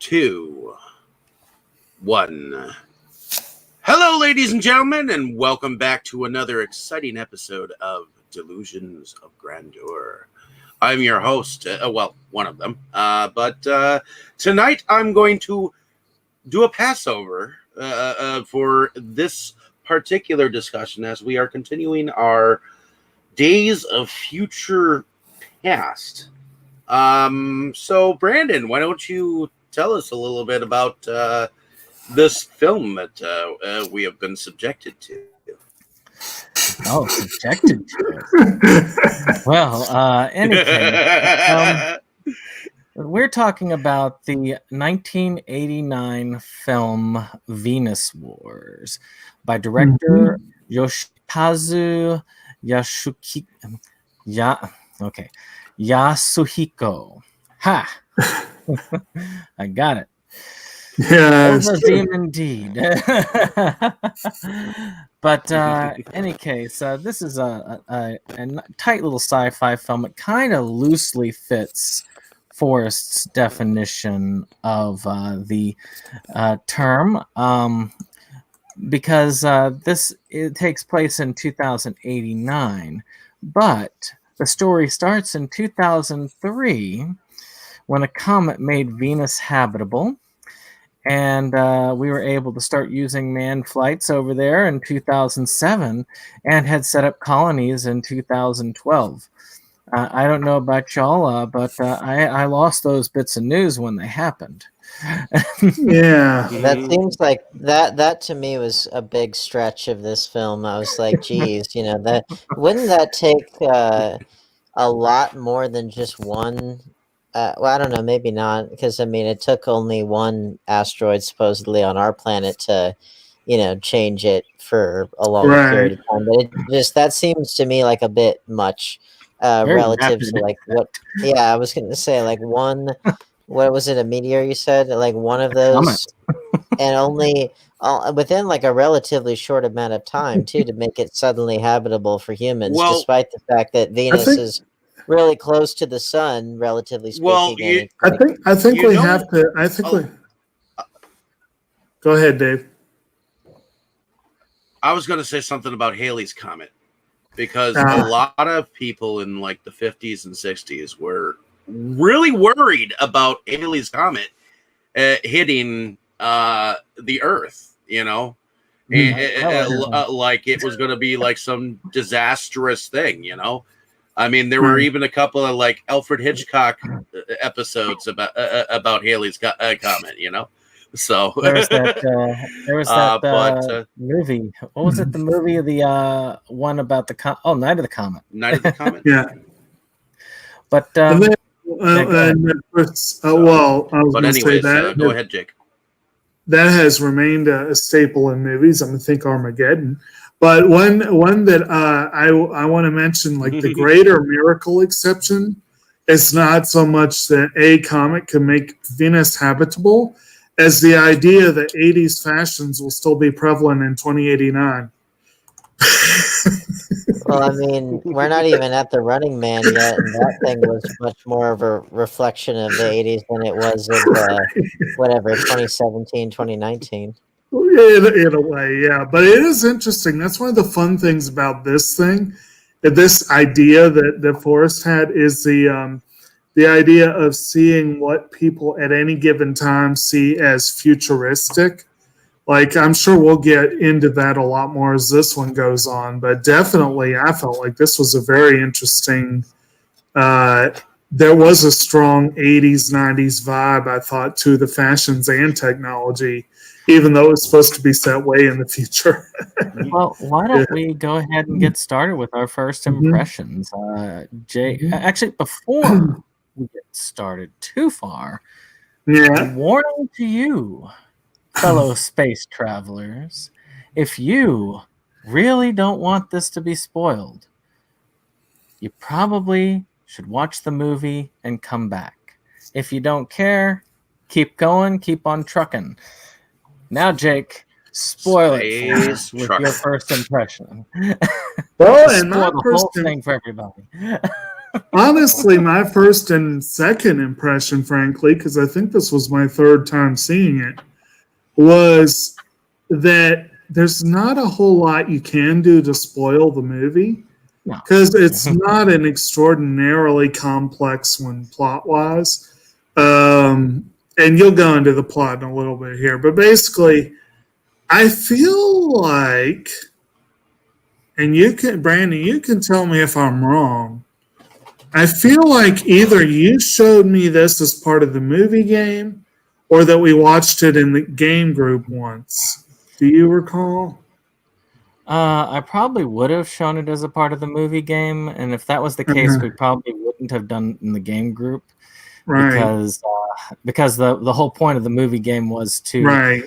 2, 1. Hello, ladies and gentlemen, and welcome back to another exciting episode of Delusions of Grandeur. I'm your host, one of them, but tonight I'm going to do a passover for this particular discussion as we are continuing our Days of Future Past. So, Brandon, why don't you tell us a little bit about this film that we have been subjected to? Oh, subjected to it. Well, anyway, we're talking about the 1989 film Venus Wars by director Yoshikazu Yasuhiko. Ha! I got it. Yes. Indeed. But any case, this is a tight little sci-fi film. It kind of loosely fits Forrest's definition of the term, because it takes place in 2089, but the story starts in 2003 when a comet made Venus habitable. And we were able to start using manned flights over there in 2007 and had set up colonies in 2012. I don't know about y'all, but I lost those bits of news when they happened. Yeah. That seems like that to me was a big stretch of this film. I was like, geez, that wouldn't that take a lot more than just one? Well, I don't know, maybe not, because it took only one asteroid supposedly on our planet to, change it for a long period of time. But that seems to me like a bit much relative to like what. Yeah, I was going to say like one. What was it? A meteor? You said like one of those, and only within like a relatively short amount of time too to make it suddenly habitable for humans, despite the fact that Venus is really close to the sun, relatively speaking. Well, I think we have to. I think we. Go ahead, Dave. I was going to say something about Halley's Comet because a lot of people in like the 50s and 60s were really worried about Halley's Comet hitting the Earth. Like it was going to be like some disastrous thing. There were even a couple of like Alfred Hitchcock episodes about Halley's Comet, So there was that movie. What was it? The movie of the one about the Night of the Comet. Night of the Comet. Yeah. But I was going to say that. Go ahead, Jake. That has remained a staple in movies. Think Armageddon. But one that I want to mention, like the greater miracle exception, is not so much that a comet can make Venus habitable as the idea that 80s fashions will still be prevalent in 2089. Well, we're not even at the Running Man yet, and that thing was much more of a reflection of the 80s than it was of 2017, 2019. In a way, yeah. But it is interesting. That's one of the fun things about this thing. This idea that Forrest had is the idea of seeing what people at any given time see as futuristic. Like, I'm sure we'll get into that a lot more as this one goes on. But definitely, I felt like this was a very interesting there was a strong 80s, 90s vibe, I thought, to the fashions and technology, even though it was supposed to be set way in the future. Well, why don't we go ahead and get started with our first impressions? Jay, actually, before we get started too far, warning to you, fellow space travelers, if you really don't want this to be spoiled, you probably should watch the movie and come back. If you don't care, keep going, keep on trucking. Now, Jake, spoil it for us with your first impression. Well, and spoil the whole thing for everybody. Honestly, my first and second impression, frankly, because I think this was my third time seeing it, was that there's not a whole lot you can do to spoil the movie No. because it's not an extraordinarily complex one plot wise. And you'll go into the plot in a little bit here, but basically, I feel like, and you can, Brandon, you can tell me if I'm wrong. I feel like either you showed me this as part of the movie game or that we watched it in the game group once. Do you recall? I probably would have shown it as a part of the movie game, and if that was the case, we probably wouldn't have done it in the game group, Right. because the whole point of the movie game was to Right.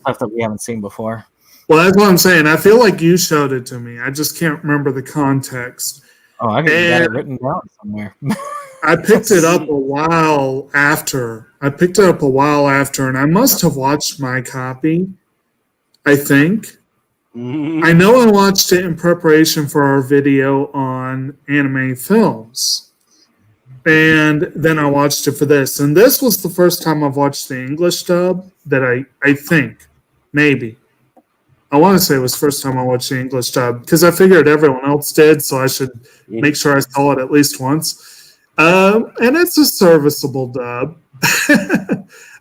stuff that we haven't seen before. Well, that's what I'm saying. I feel like you showed it to me. I just can't remember the context. Oh, I've even got it written down somewhere. I picked it up a while after. And I must have watched my copy, I think. I know I watched it in preparation for our video on anime films. And then I watched it for this. And this was the first time I've watched the English dub that I think, maybe. I want to say it was the first time I watched the English dub because I figured everyone else did, so I should make sure I saw it at least once. And it's a serviceable dub.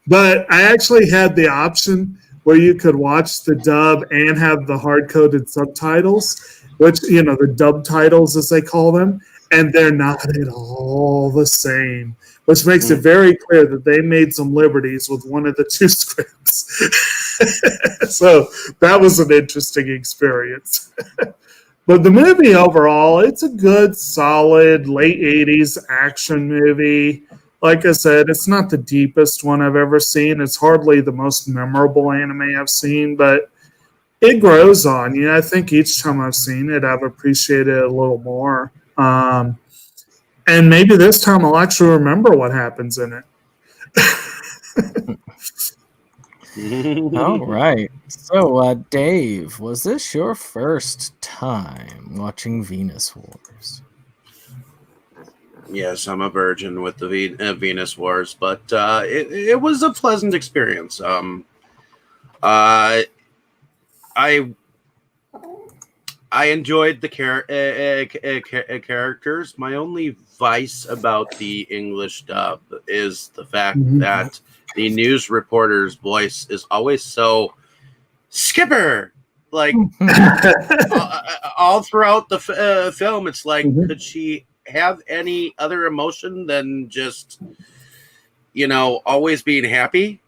But I actually had the option where you could watch the dub and have the hard-coded subtitles, which, the dub titles as they call them, and they're not at all the same, which makes it very clear that they made some liberties with one of the two scripts. So that was an interesting experience. But the movie overall, it's a good, solid, late 80s action movie. Like I said, it's not the deepest one I've ever seen. It's hardly the most memorable anime I've seen, but it grows on you. I think each time I've seen it, I've appreciated it a little more. And maybe this time I'll actually remember what happens in it. All right. So, Dave, was this your first time watching Venus Wars? Yes, I'm a virgin with the Venus Wars, but it was a pleasant experience. I enjoyed the characters. My only vice about the English dub is the fact that the news reporter's voice is always so Skipper, like all throughout the film. It's like, could she have any other emotion than just, always being happy?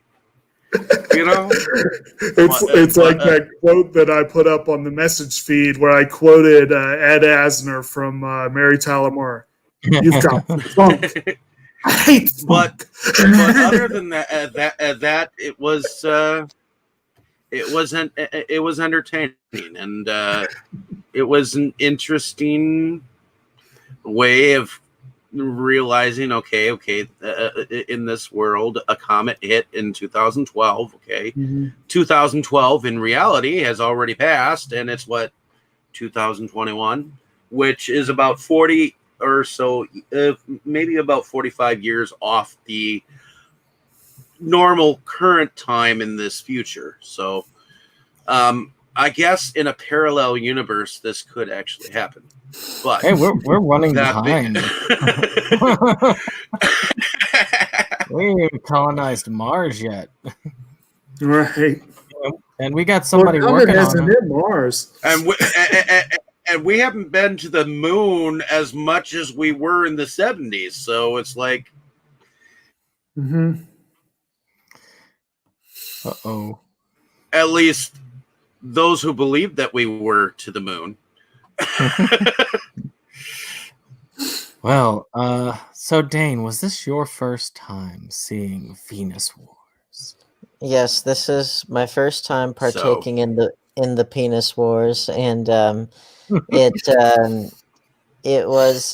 It's like that quote that I put up on the message feed where I quoted Ed Asner from Mary Tyler Moore. You've got funk. I hate funk. But other than that it was entertaining, and it was an interesting way of realizing, okay, in this world, a comet hit in 2012. 2012 in reality has already passed, and it's 2021, which is about 40 or so, maybe about 45 years off the normal current time in this future. So, I guess in a parallel universe, this could actually happen. But hey, we're running behind. We ain't even colonized Mars yet. Right. And we got somebody working on it. Mars. And we haven't been to the moon as much as we were in the 70s. So it's like... Uh-oh. At least those who believed that we were to the moon. Well, so Dane, was this your first time seeing Venus Wars? Yes, this is my first time partaking in the Penis Wars, and it was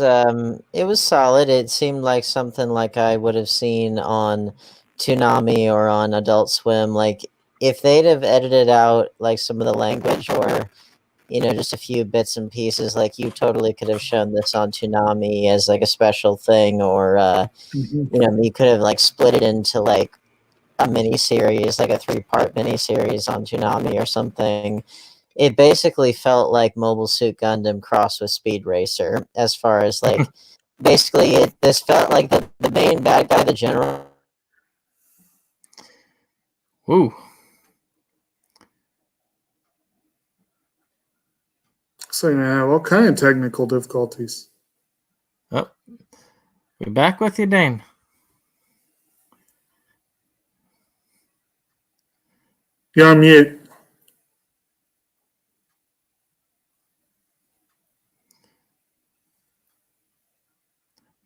solid. It seemed like something like I would have seen on Toonami or on Adult Swim. Like if they'd have edited out like some of the language or just a few bits and pieces. Like you totally could have shown this on Toonami as like a special thing, or you could have like split it into like a mini series, like a 3-part mini series on Toonami or something. It basically felt like Mobile Suit Gundam crossed with Speed Racer, as far as like basically this felt like the main bad guy, the general. Ooh. So yeah, what kind of technical difficulties? Oh, we're back with you, Dane. You're on mute.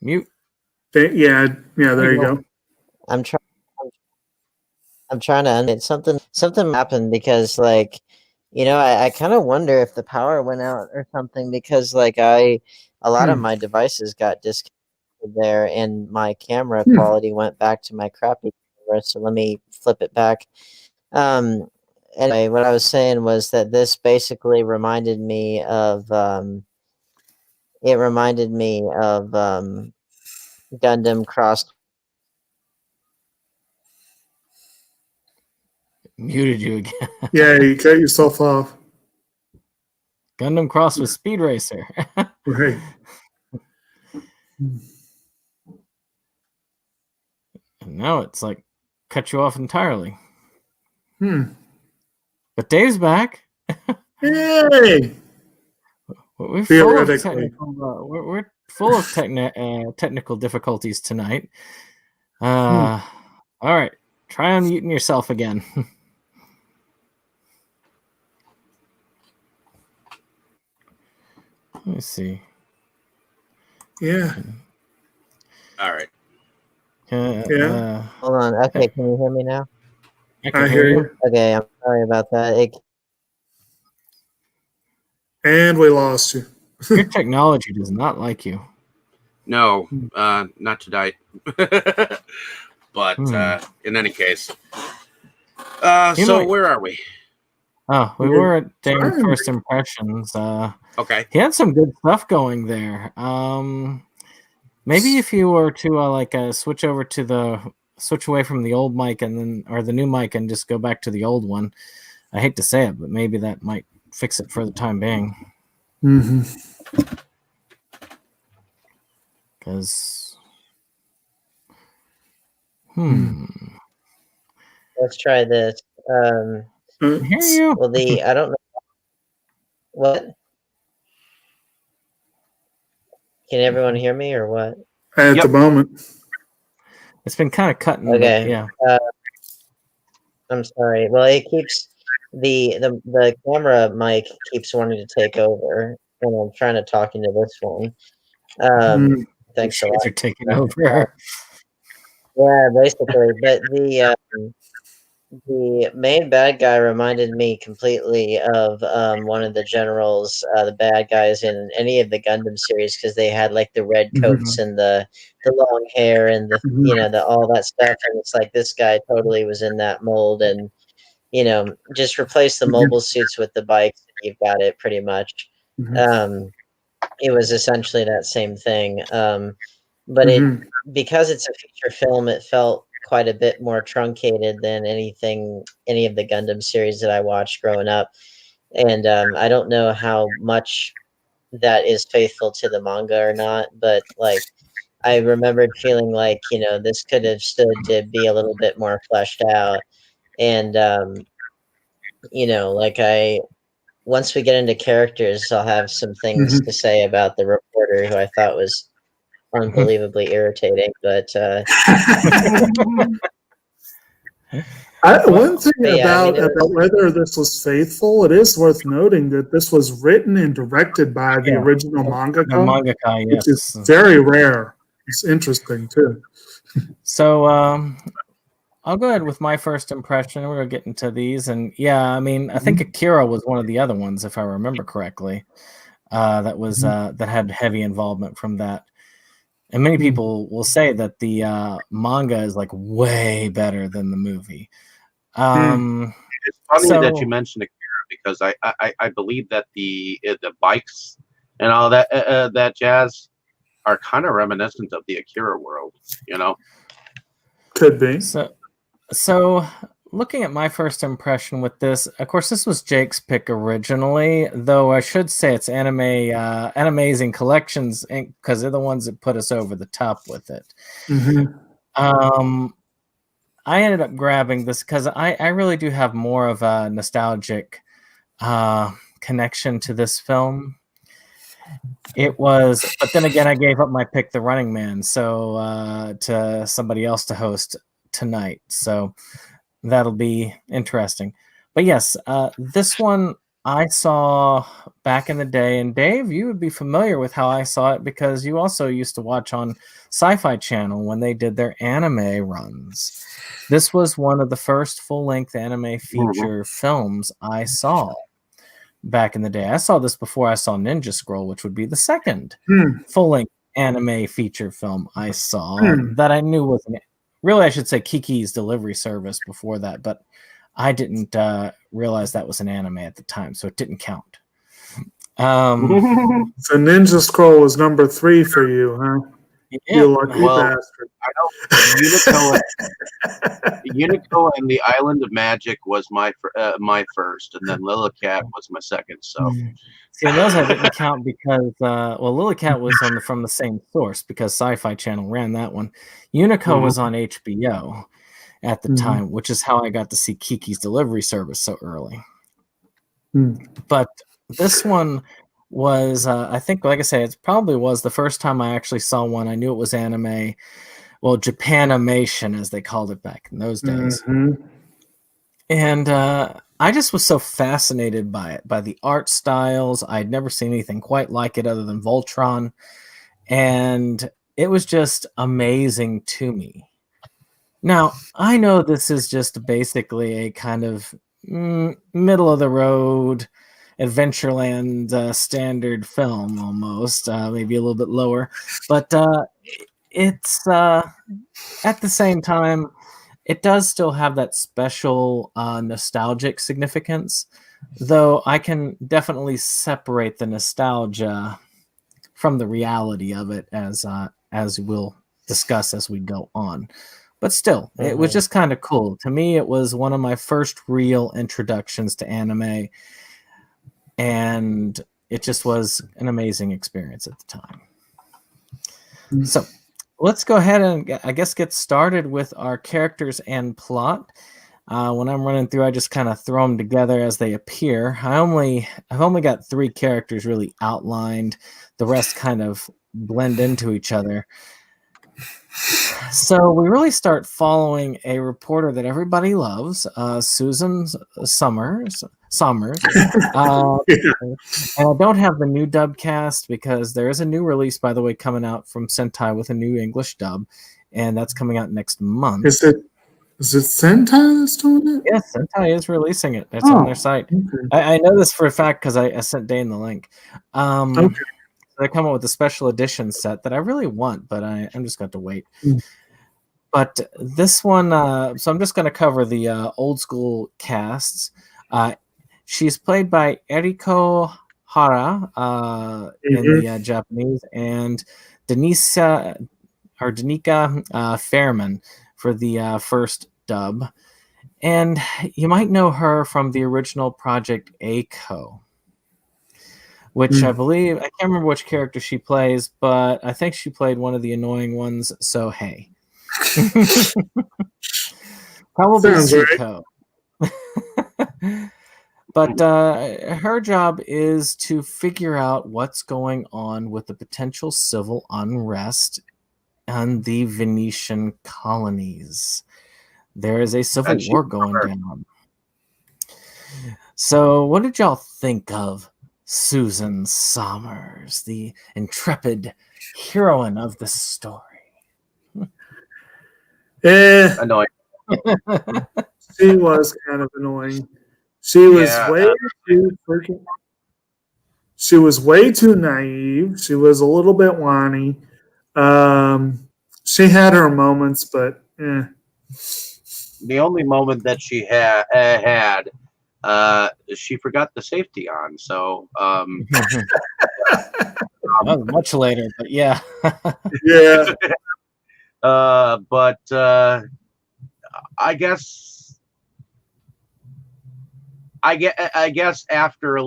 Mute. Yeah, there you go. I'm trying to end it. Something happened because like, I kind of wonder if the power went out or something, because like a lot of my devices got disconnected there and my camera quality went back to my crappy camera. So let me flip it back. Anyway, what I was saying was that this basically reminded me of Gundam Cross. Muted you again. Yeah, you cut yourself off. Gundam Cross with Speed Racer. Right. And now it's like cut you off entirely. But Dave's back. Yay! We're full of technical difficulties tonight. All right, try unmuting yourself again. Let me see. Yeah. All right. Yeah. Hold on. Okay, can you hear me now? I can hear you. Okay, I'm sorry about that. And we lost you. Your technology does not like you. No, not tonight. But in any case, so where are we? Oh, we were at Dane's first impressions. Okay. He had some good stuff going there. Maybe if you were to switch away from the old mic or the new mic and just go back to the old one. I hate to say it, but maybe that might fix it for the time being. Because let's try this. I hear you. Well, I don't know what. Can everyone hear me or what? At the moment. It's been kind of cutting. Okay. Yeah. I'm sorry. Well, it keeps the camera mic keeps wanting to take over, and I'm trying to talk into this one. Thanks a lot. Are taking over. Yeah, basically. But the main bad guy reminded me completely of one of the generals, the bad guys in any of the Gundam series, because they had like the red coats and the long hair and the all that stuff, and it's like this guy totally was in that mold, and just replace the mobile suits with the bikes, and you've got it pretty much. It was essentially that same thing, but because it's a feature film, it felt quite a bit more truncated than any of the Gundam series that I watched growing up. And I don't know how much that is faithful to the manga or not, but like I remembered feeling like, this could have stood to be a little bit more fleshed out. And once we get into characters, I'll have some things to say about the reporter, who I thought was unbelievably irritating, but one thing about whether this was faithful, it is worth noting that this was written and directed by the original mangaka, which is very rare. It's interesting too. So I'll go ahead with my first impression. We're gonna get into these, and I think Akira was one of the other ones, if I remember correctly. That was that had heavy involvement from that. And many people will say that the manga is like way better than the movie. It's funny that you mentioned Akira, because I believe that the bikes and all that that jazz are kind of reminiscent of the Akira world, you know. Could be. So looking at my first impression with this, of course, this was Jake's pick originally, though I should say it's Animazing Collections, because they're the ones that put us over the top with it. I ended up grabbing this because I really do have more of a nostalgic connection to this film. It was, but then again, I gave up my pick, The Running Man, so to somebody else to host tonight. So that'll be interesting. But yes, this one I saw back in the day, and Dave, you would be familiar with how I saw it because you also used to watch on Sci-Fi Channel when they did their anime runs. This was one of the first full-length anime feature films I saw back in the day. I saw this before I saw Ninja Scroll, which would be the second full-length anime feature film I saw that I knew was really, I should say Kiki's Delivery Service before that, but I didn't realize that was an anime at the time, so it didn't count. So Ninja Scroll was number 3 for you, huh? Yeah. You lucky bastard. I know Unico and the Island of Magic was my first, and then Lillicat was my second. So, see, those I didn't count because Lillicat was from the same source because Sci-Fi Channel ran that one. Unico was on HBO at the time, which is how I got to see Kiki's Delivery Service so early. But this one was, I think, like I say, it probably was the first time I actually saw one. I knew it was anime. Well, Japanimation, as they called it back in those days. And I just was so fascinated by it, by the art styles. I'd never seen anything quite like it other than Voltron. And it was just amazing to me. Now, I know this is just basically a kind of middle-of-the-road Adventureland standard film almost, maybe a little bit lower. But it's, at the same time, it does still have that special nostalgic significance, though I can definitely separate the nostalgia from the reality of it as we'll discuss as we go on. But still, it was just kind of cool. To me, it was one of my first real introductions to anime, and it just was an amazing experience at the time. So let's go ahead and, I guess, get started with our characters and plot. When I'm running through, I just kind of throw them together as they appear. I've only got 3 characters really outlined. The rest kind of blend into each other. So we really start following a reporter that everybody loves, Susan Sommers. And I don't have the new dub cast because there is a new release, by the way, coming out from Sentai with a new English dub, and that's coming out next month. Is it Sentai that's doing it? Yes, Sentai is releasing it. It's on their site. Okay. I know this for a fact because I sent Dane the link. Okay. They come up with a special edition set that I really want, but I'm just going to wait. But this one, so I'm just going to cover the old school casts. She's played by Eriko Hara in the Japanese, and Danica Fairman for the first dub. And you might know her from the original Project A-ko, which I believe, I can't remember which character she plays, but I think she played one of the annoying ones, so hey. Probably Zuko. Right. But her job is to figure out what's going on with the potential civil unrest on the Venetian colonies. There is a civil war going down. So what did y'all think of Susan Sommers, the intrepid heroine of the story? Annoying. She was kind of annoying. She was She was way too naive. She was a little bit whiny. She had her moments, but the only moment that she had she forgot the safety on. So Well, much later, but yeah. Yeah. But I guess after a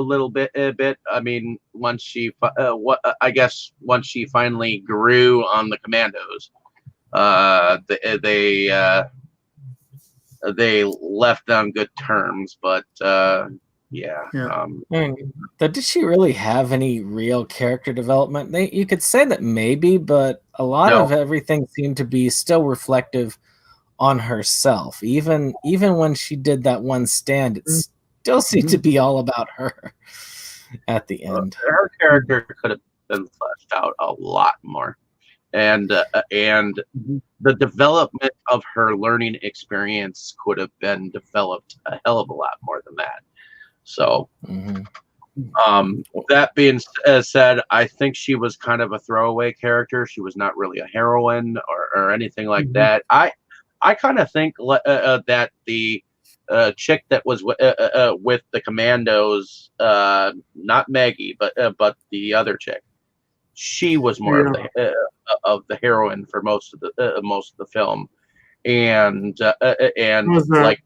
little bit. I mean, once she once she finally grew on the commandos, they left on good terms. But yeah. Yeah. But did she really have any real character development? You could say that maybe, but a lot No. of everything seemed to be still reflective on herself. Even when she did that one stand, it still seemed to be all about her at the end. Her character could have been fleshed out a lot more, and the development of her learning experience could have been developed a hell of a lot more than that. So, that being said, I think she was kind of a throwaway character. She was not really a heroine or anything like that. I kind of think that the chick that was with the commandos, not Maggie, but the other chick, she was more of the heroine for most of the film, and like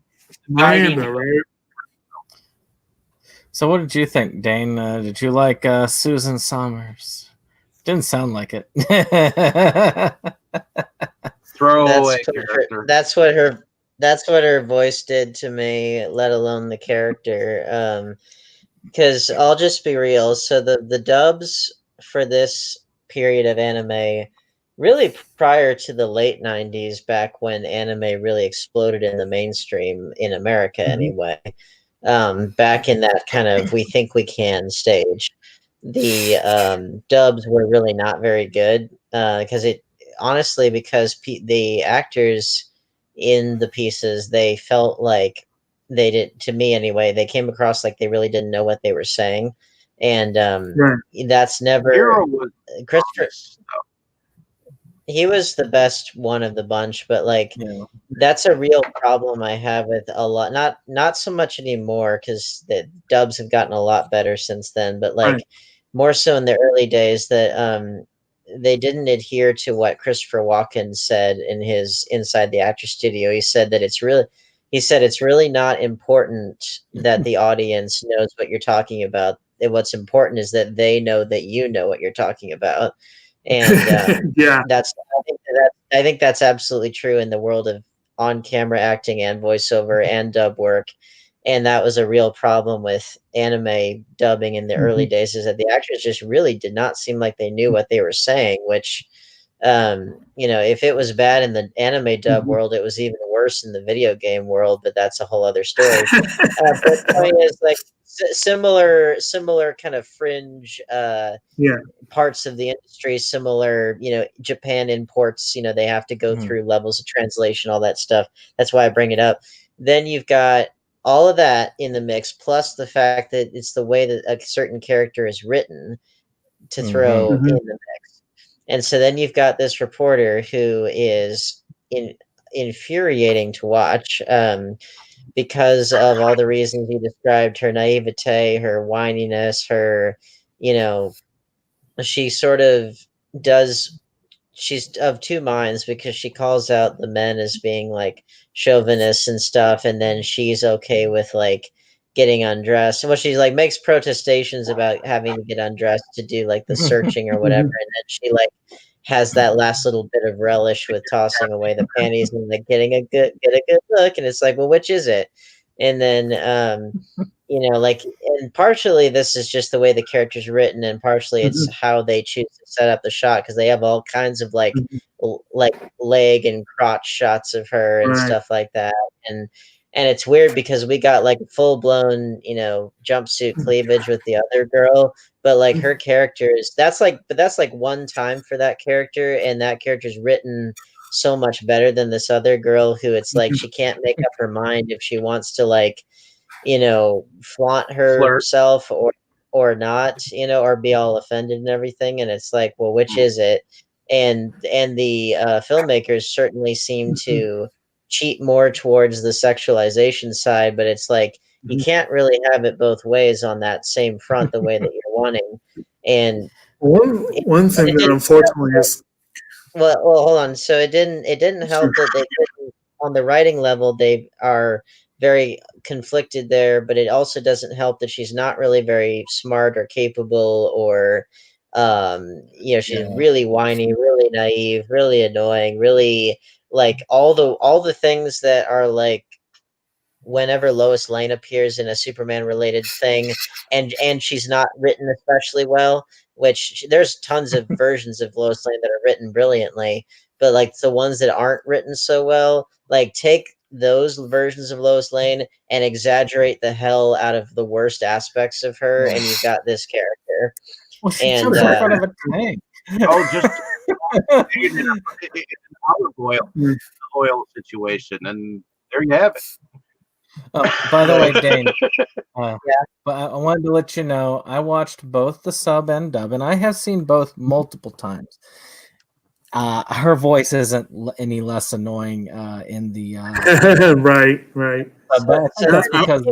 Miranda, right? So, what did you think, Dane? Did you like Susan Somers? Didn't sound like it. Throwaway character. That's what her voice did to me, let alone the character. Because I'll just be real. So the dubs for this period of anime, really prior to the late 90s, back when anime really exploded in the mainstream in America anyway, back in that kind of we think we can stage, the dubs were really not very good because the actors in the pieces, they felt like they did, to me anyway, they came across like they really didn't know what they were saying, and that's never Christopher. He was the best one of the bunch, but like that's a real problem I have with a lot. Not so much anymore because the dubs have gotten a lot better since then, but like more so in the early days that they didn't adhere to what Christopher Walken said in his Inside the Actor Studio. He said it's really not important that the audience knows what you're talking about. And what's important is that they know that you know what you're talking about. And I think that's absolutely true in the world of on-camera acting and voiceover and dub work. And that was a real problem with anime dubbing in the early days, is that the actors just really did not seem like they knew what they were saying, which, if it was bad in the anime dub world, it was even worse in the video game world, but that's a whole other story. But the point is, like, similar kind of fringe parts of the industry, similar, Japan imports, they have to go through levels of translation, all that stuff. That's why I bring it up. Then you've got all of that in the mix, plus the fact that it's the way that a certain character is written to throw in the mix. And so then you've got this reporter who is infuriating to watch, because of all the reasons you described: her naivete, her whininess, her, she sort of she's of two minds, because she calls out the men as being like chauvinists and stuff, and then she's okay with like getting undressed. Well, she's like makes protestations about having to get undressed to do like the searching or whatever, and then she like has that last little bit of relish with tossing away the panties and like getting a good look, and it's like, well, which is it? And then like, and partially this is just the way the character's written, and partially it's how they choose to set up the shot, because they have all kinds of like leg and crotch shots of her and stuff like that, and it's weird because we got like full blown jumpsuit cleavage with the other girl, but like her character is that's like one time for that character, and that character's written so much better than this other girl who it's like she can't make up her mind if she wants to like flaunt herself or not, or be all offended and everything, and it's like, well, which is it? And the filmmakers certainly seem to cheat more towards the sexualization side, but it's like you can't really have it both ways on that same front the way that you're wanting. And one thing that unfortunately is well, hold on. So it didn't help that they didn't, on the writing level, they are very conflicted there, but it also doesn't help that she's not really very smart or capable, or she's really whiny, really naive, really annoying, really like all the things that are like whenever Lois Lane appears in a Superman related thing, and she's not written especially well, which there's tons of versions of Lois Lane that are written brilliantly, but like the ones that aren't written so well, like take those versions of Lois Lane and exaggerate the hell out of the worst aspects of her, and you've got this character. Well, she And jumps in front of a tank. Oh, just an olive oil situation, and there you have it. By the way, Dane, but I wanted to let you know I watched both the sub and dub, and I have seen both multiple times. Her voice isn't any less annoying in the right. That's because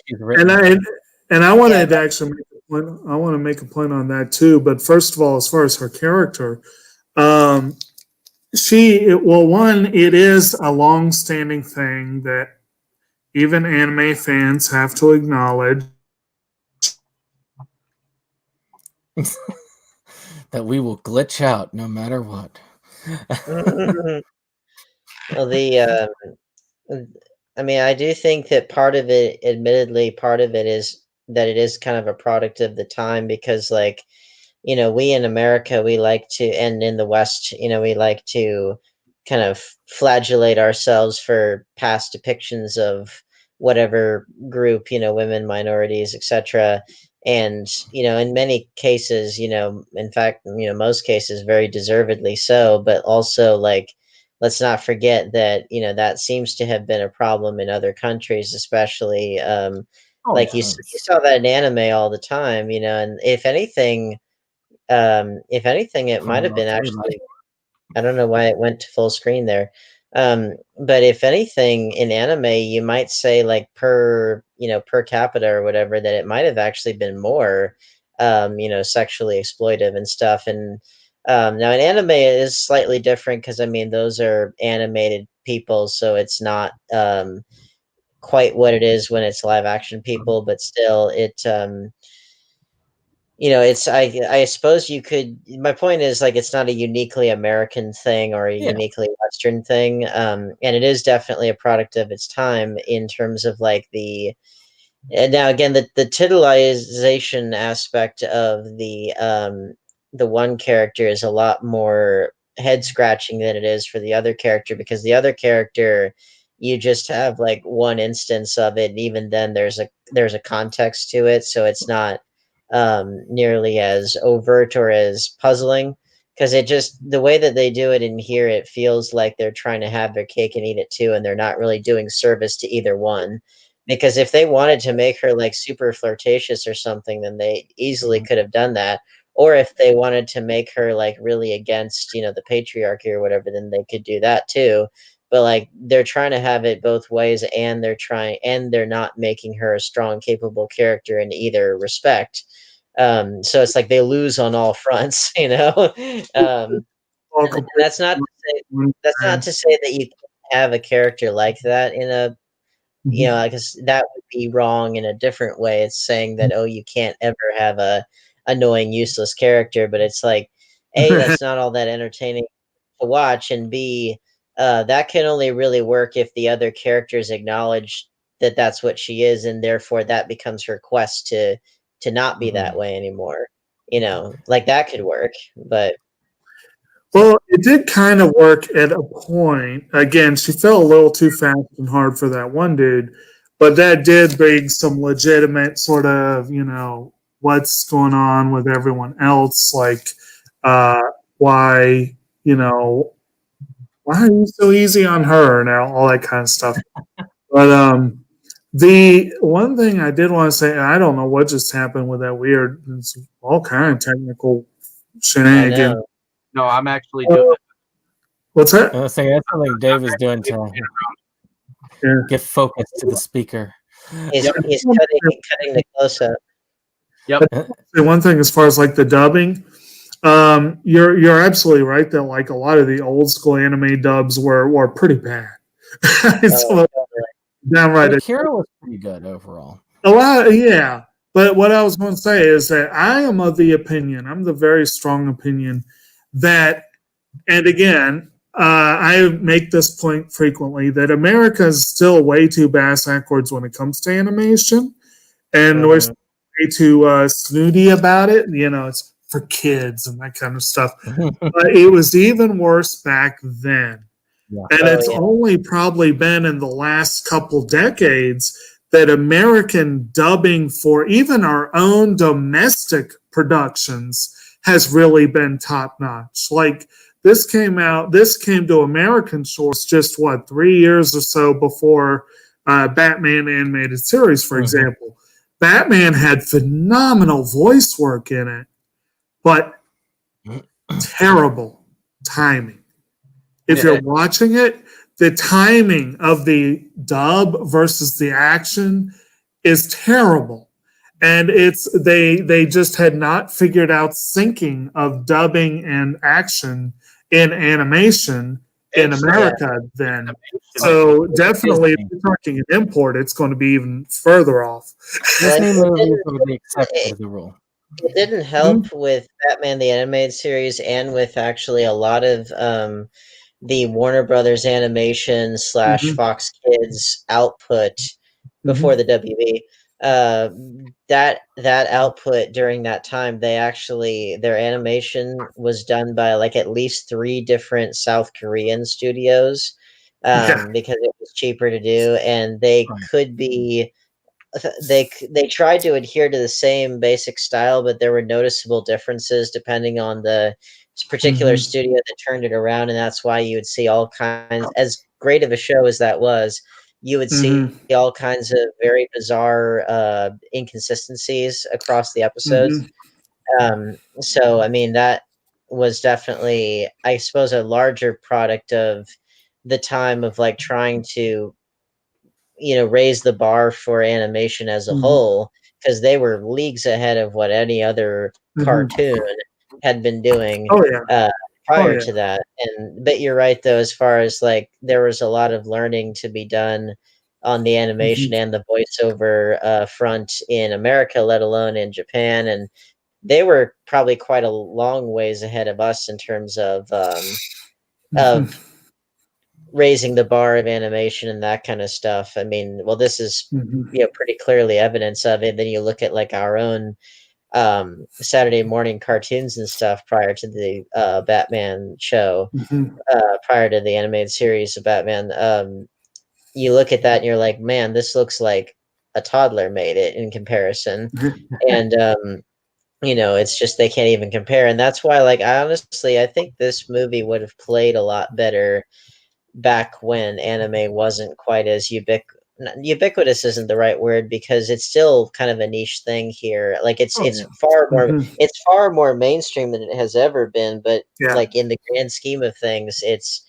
she's written. And I wanted to actually make a point on that too. But first of all, as far as her character, it is a long-standing thing that even anime fans have to acknowledge that we will glitch out no matter what. well, I mean, I do think that part of it is that it is kind of a product of the time, because like, we in America, we like to, and in the West, we like to kind of flagellate ourselves for past depictions of whatever group, women, minorities, etc. And, in many cases, in fact, most cases very deservedly so, but also like, let's not forget that, that seems to have been a problem in other countries, especially, like you saw that in anime all the time, and if anything, it might have been actually, I don't know why it went to full screen there. But if anything, in anime, you might say like per capita or whatever, that it might have actually been more, sexually exploitive and stuff. And now in anime, it is slightly different because I mean those are animated people, so it's not quite what it is when it's live action people, but still, it's I suppose you could. My point is like it's not a uniquely American thing or a uniquely Western thing, and it is definitely a product of its time in terms of like the. And now again, the titillization aspect of the one character is a lot more head scratching than it is for the other character, because the other character, you just have like one instance of it, and even then there's a context to it, so it's not nearly as overt or as puzzling, because it just, the way that they do it in here, it feels like they're trying to have their cake and eat it too, and they're not really doing service to either one. Because if they wanted to make her like super flirtatious or something, then they easily could have done that. Or if they wanted to make her like really against, the patriarchy or whatever, then they could do that too. But like they're trying to have it both ways, and they're not making her a strong, capable character in either respect. So it's like they lose on all fronts, and that's not to say that you have a character like that in a, because that would be wrong in a different way. It's saying that, oh, you can't ever have a annoying, useless character, but it's like, A, that's not all that entertaining to watch, and B, that can only really work if the other characters acknowledge that that's what she is, and therefore that becomes her quest to not be that way anymore. Like that could work, but well, it did kind of work at a point. Again, she fell a little too fast and hard for that one dude, but that did bring some legitimate sort of, what's going on with everyone else, like why, why are you so easy on her now, all that kind of stuff. But the one thing I did want to say, I don't know what just happened with that weird, it's all kind of technical shenanigans. No, I'm actually doing it. What's that? I was thinking that's something Dave is doing to Get focused to the speaker. He's cutting the close up. Yep. One thing as far as like the dubbing, you're absolutely right that like a lot of the old school anime dubs were pretty bad. Downright. Akira was pretty good overall. A lot, yeah. But what I was going to say is that I am of the opinion, I'm the very strong opinion that, and again, I make this point frequently that America is still way too bass backwards when it comes to animation, and we're way too snooty about it. You know, it's for kids and that kind of stuff. But it was even worse back then. Yeah. And it's only probably been in the last couple decades that American dubbing for even our own domestic productions has really been top notch. Like this came to American shores just 3 years or so before Batman animated series, for example. Batman had phenomenal voice work in it, but terrible timing. If you're watching it, the timing of the dub versus the action is terrible. And they just had not figured out syncing of dubbing and action in animation in America then. So definitely if you're talking an import, it's going to be even further off. Disney movies are the exception to the rule. It didn't help with Batman the Animated Series and with actually a lot of the Warner Brothers animation / Fox Kids output before the WB. That output during that time, their animation was done by like at least 3 different South Korean studios because it was cheaper to do, and they could be. They tried to adhere to the same basic style, but there were noticeable differences depending on the particular studio that turned it around, and that's why you would see all kinds. As great of a show as that was, you would see all kinds of very bizarre inconsistencies across the episodes. So, I mean, that was definitely, I suppose, a larger product of the time of like trying to raise the bar for animation as a whole, because they were leagues ahead of what any other cartoon had been doing prior to that. But you're right though, as far as like there was a lot of learning to be done on the animation and the voiceover front in America, let alone in Japan, and they were probably quite a long ways ahead of us in terms of raising the bar of animation and that kind of stuff. I mean, well, this is pretty clearly evidence of it. Then you look at like our own Saturday morning cartoons and stuff prior to the Batman show, prior to the animated series of Batman. You look at that and you're like, man, this looks like a toddler made it in comparison. And it's just they can't even compare. And that's why, like, I think this movie would have played a lot better back when anime wasn't quite as ubiquitous isn't the right word, because it's still kind of a niche thing here. Like it's far more mainstream than it has ever been, but like in the grand scheme of things, it's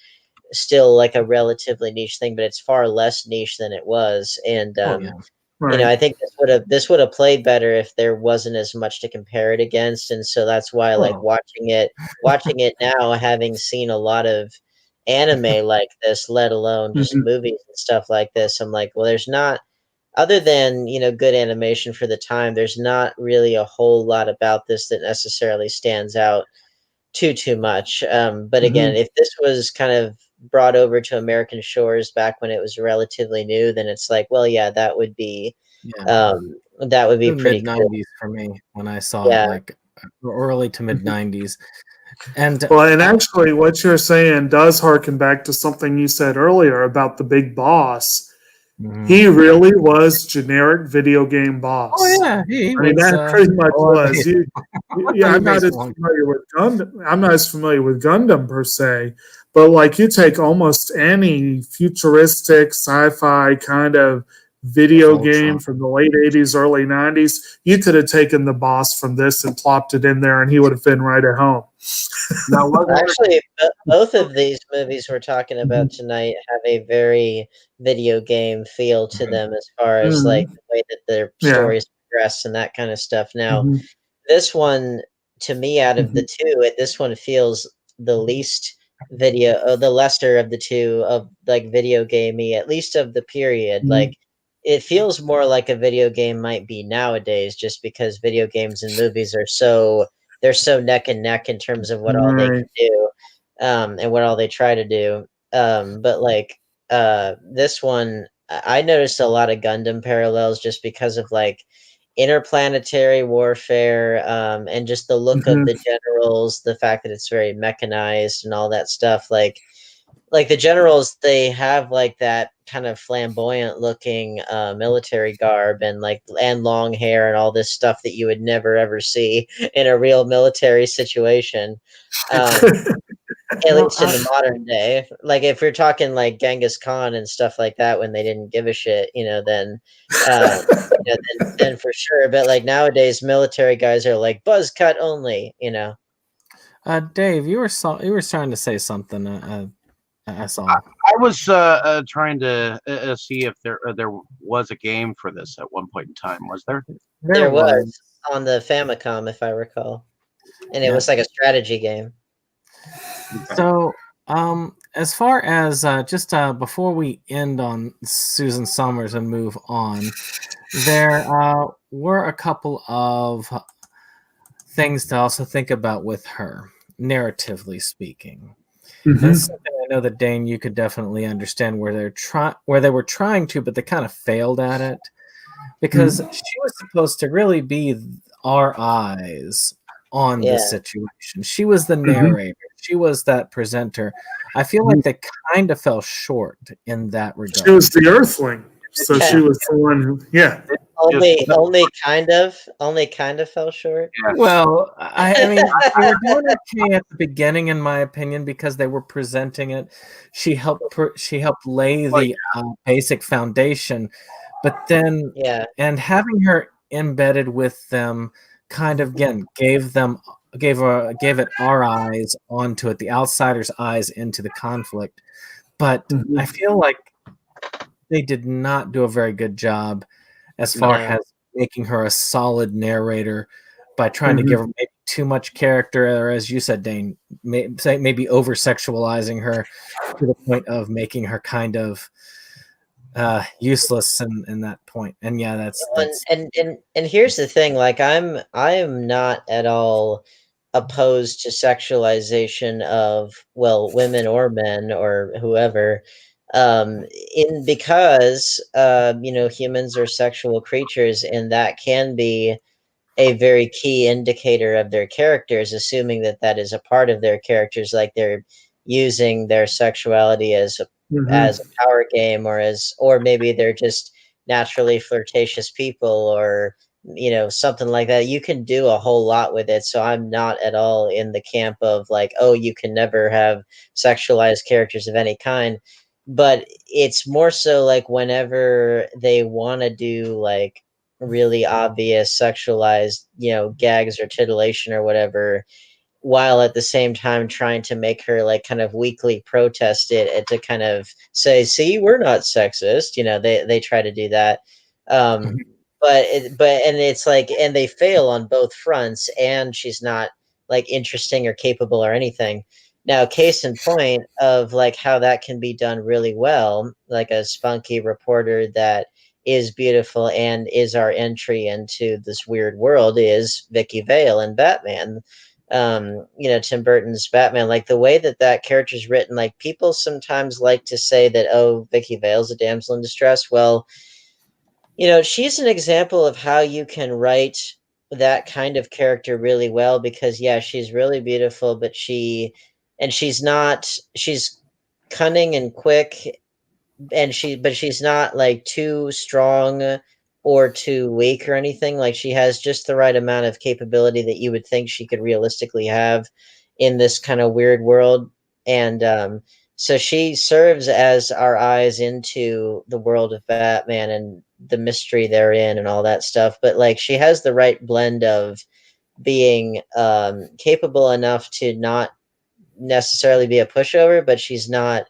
still like a relatively niche thing, but it's far less niche than it was. And I think this would have played better if there wasn't as much to compare it against. And so that's why like watching it now, having seen a lot of anime like this, let alone just movies and stuff like this, I'm like, well, there's not, other than good animation for the time, there's not really a whole lot about this that necessarily stands out too much. But again, if this was kind of brought over to American shores back when it was relatively new, then it's like, well, yeah, that would be pretty mid-90s cool for me when I saw it, like early to mid-90s. And actually, what you're saying does harken back to something you said earlier about the big boss. He really was generic video game boss. Oh yeah, that pretty much was. I'm not as familiar with Gundam per se, but like you take almost any futuristic sci-fi kind of video game from the late 80s, early 90s, you could have taken the boss from this and plopped it in there and he would have been right at home. Actually, both of these movies we're talking about tonight have a very video game feel to them as far as like the way that their stories progress and that kind of stuff. Now, this one, to me, out of the two, this one feels the least the lesser of the two of like video gamey, at least of the period. Like it feels more like a video game might be nowadays, just because video games and movies are they're so neck and neck in terms of what all they can do, and what all they try to do. But like this one, I noticed a lot of Gundam parallels just because of like interplanetary warfare, and just the look of the generals, the fact that it's very mechanized and all that stuff. Like the generals, they have like that kind of flamboyant looking military garb and long hair and all this stuff that you would never ever see in a real military situation. At least in the modern day. Like if you're talking like Genghis Khan and stuff like that when they didn't give a shit, then then for sure. But like nowadays military guys are like buzz cut only. Dave, you were trying to say something. I saw. I was trying to see if there was a game for this at one point in time. Was there? There was on the Famicom, if I recall, and it was like a strategy game. So, as far as just before we end on Susan Summers and move on, there were a couple of things to also think about with her, narratively speaking. That's something I know that Dane, you could definitely understand where they were trying to, but they kind of failed at it, because she was supposed to really be our eyes on the situation. She was the narrator. She was that presenter. I feel like they kind of fell short in that regard. She was the Earthling, so she was the one who, only kind of fell short. Yeah. Well, I mean, they were doing okay at the beginning, in my opinion, because they were presenting it. She helped lay the basic foundation, but then and having her embedded with them kind of again gave it our eyes onto it, the outsider's eyes into the conflict. But I feel like they did not do a very good job as far as making her a solid narrator by trying to give her maybe too much character, or as you said, Dane, maybe over-sexualizing her to the point of making her kind of useless in that point. And yeah, that's and here's the thing, like I am not at all opposed to sexualization of women or men or whoever, because humans are sexual creatures, and that can be a very key indicator of their characters, assuming that is a part of their characters, like they're using their sexuality as a power game, or maybe they're just naturally flirtatious people, or something like that. You can do a whole lot with it. So I'm not at all in the camp of like, oh, you can never have sexualized characters of any kind. But it's more so like whenever they want to do like really obvious sexualized, gags or titillation or whatever, while at the same time trying to make her like kind of weakly protest it, and to kind of say, see, we're not sexist. They try to do that. And it's like, and they fail on both fronts, and she's not like interesting or capable or anything. Now, case in point of like how that can be done really well, like a spunky reporter that is beautiful and is our entry into this weird world, is Vicky Vale in Batman. Tim Burton's Batman, like the way that character's written, like people sometimes like to say that, oh, Vicky Vale's a damsel in distress. Well, she's an example of how you can write that kind of character really well, because she's really beautiful, but she's cunning and quick, and she's not like too strong or too weak or anything. Like she has just the right amount of capability that you would think she could realistically have in this kind of weird world. And So she serves as our eyes into the world of Batman and the mystery therein and all that stuff. But like she has the right blend of being capable enough to not necessarily be a pushover, but she's not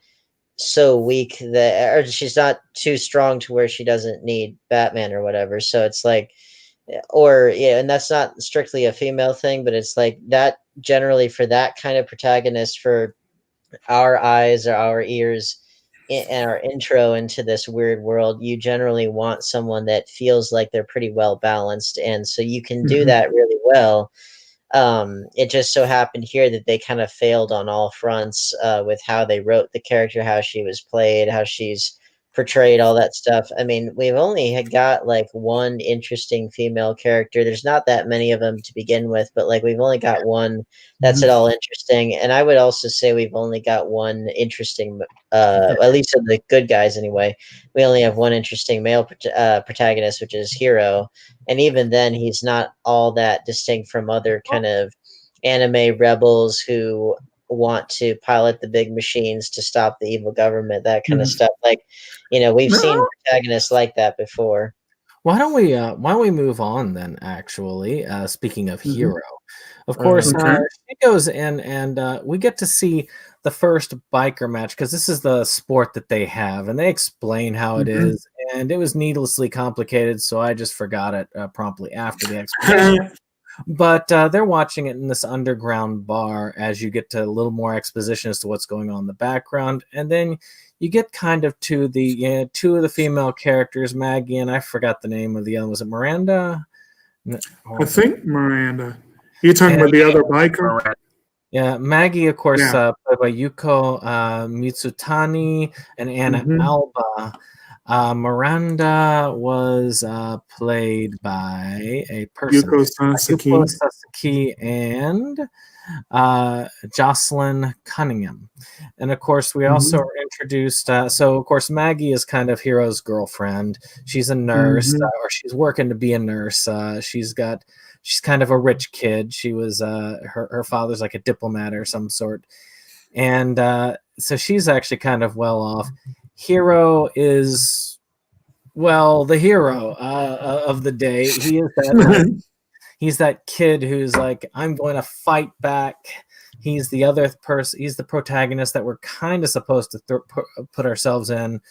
so weak that, or she's not too strong to where she doesn't need Batman or whatever. So it's like, or yeah, and that's not strictly a female thing, but it's like that generally for that kind of protagonist, for our eyes or our ears and our intro into this weird world, you generally want someone that feels like they're pretty well balanced, and so you can do that really well. It just so happened here that they kind of failed on all fronts with how they wrote the character, how she was played, how she's portrayed, all that stuff. I mean, we've only had got like one interesting female character. There's not that many of them to begin with, but like we've only got one that's at all interesting. And I would also say we've only got one interesting, at least of the good guys anyway. We only have one interesting male protagonist, which is Hero, and even then he's not all that distinct from other kind of anime rebels who want to pilot the big machines to stop the evil government, that kind of stuff. Like, we've seen protagonists like that before. Why don't we move on then? Actually, speaking of Hero, of course, she goes in and we get to see the first biker match, because this is the sport that they have, and they explain how it is, and it was needlessly complicated, so I just forgot it promptly after the explanation. But they're watching it in this underground bar as you get to a little more exposition as to what's going on in the background, and then you get kind of to the two of the female characters, Maggie, and I forgot the name of the other. Was it Miranda? I think Miranda. You talking about the other biker? Yeah, Maggie, of course, played by Yuko Mitsutani and Anna Alba. Miranda was played by a person, Yuko Sasaki and Jocelyn Cunningham. And of course, we also are introduced. So, of course, Maggie is kind of Hero's girlfriend. She's a nurse, or she's working to be a nurse. She's kind of a rich kid. She was her father's like a diplomat or some sort, and so she's actually kind of well off. Hero is, well, the hero of the day. He is that he's that kid who's like, I'm going to fight back. He's the other person. He's the protagonist that we're kind of supposed to put ourselves in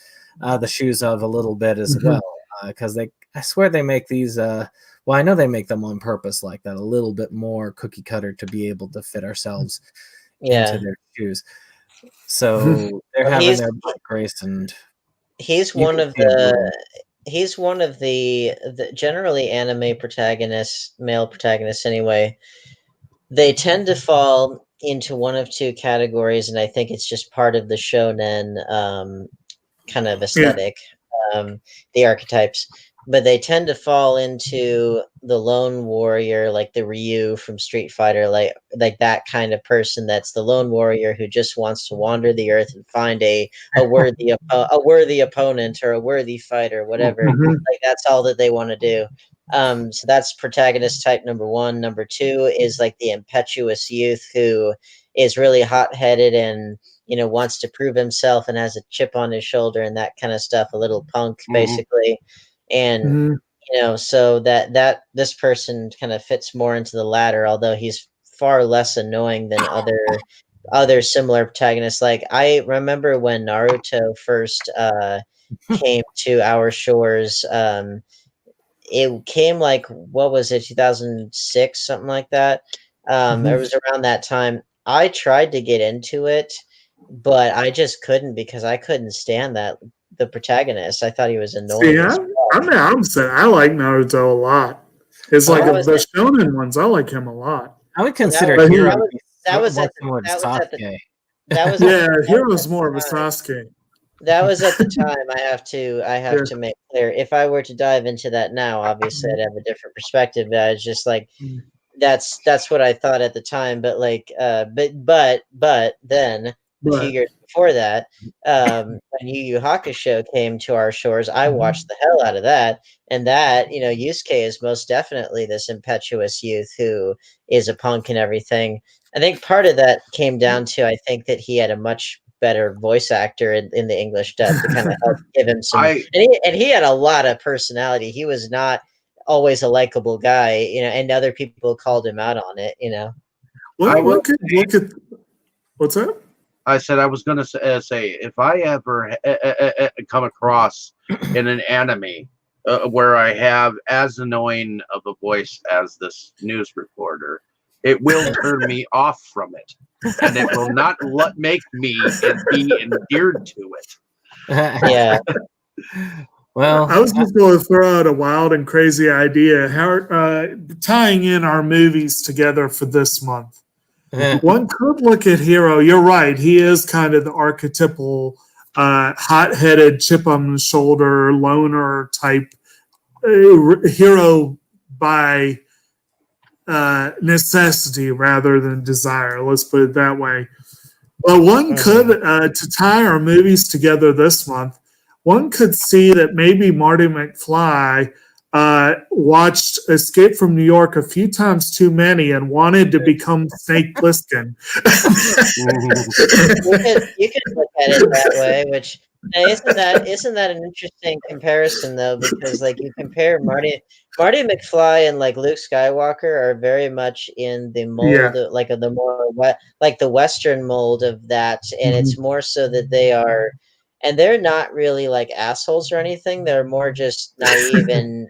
the shoes of a little bit as well, because I swear they make these. Well, I know they make them on purpose like that, a little bit more cookie cutter to be able to fit ourselves into their shoes. So they're having their bike race, and he's one of the generally anime protagonists, male protagonists anyway. They tend to fall into one of two categories, and I think it's just part of the shonen kind of aesthetic, the archetypes. But they tend to fall into the lone warrior, like the Ryu from Street Fighter, like that kind of person that's the lone warrior who just wants to wander the earth and find a worthy opponent or a worthy fighter, whatever. Like that's all that they want to do. So that's protagonist type number one. Number two is like the impetuous youth who is really hot-headed and wants to prove himself and has a chip on his shoulder and that kind of stuff. A little punk, basically. And so that this person kind of fits more into the latter, although he's far less annoying than other similar protagonists. Like I remember when Naruto first came to our shores. It came like, what was it, 2006, something like that. It was around that time. I tried to get into it, but I just couldn't because I couldn't stand the protagonist. I thought he was annoying. I'm saying I like Naruto a lot. It's like of the shonen ones, I like him a lot. I would consider Hero Hero's more of a Sasuke. That was at the time. I have to make clear. If I were to dive into that now, obviously I'd have a different perspective. But it's just like that's what I thought at the time. But like, but then a few years before that, when Yu Yu Hakusho came to our shores, I watched the hell out of that. And that, Yusuke is most definitely this impetuous youth who is a punk and everything. I think part of that came down to, I think that he had a much better voice actor in the English dub to kind of help give him some. I And he had a lot of personality. He was not always a likable guy, you know, and other people called him out on it, you know. One could look at what's that? I said I was going to say if I ever come across in an anime where I have as annoying of a voice as this news reporter, it will turn me off from it, and it will not make me be endeared to it. Yeah. Well, I was just going to throw out a wild and crazy idea. How tying in our movies together for this month. One could look at Hero. You're right. He is kind of the archetypal hot-headed, chip on the shoulder, loner type hero by necessity rather than desire. Let's put it that way. Well, one could, to tie our movies together this month, one could see that maybe Marty McFly watched Escape from New York a few times too many and wanted to become Snake Plissken. You could look at it that way, which isn't that an interesting comparison though, because like you compare Marty McFly and like Luke Skywalker are very much in the mold of, like of the more like the Western mold of that, and it's more so that they are, and they're not really like assholes or anything. They're more just naive and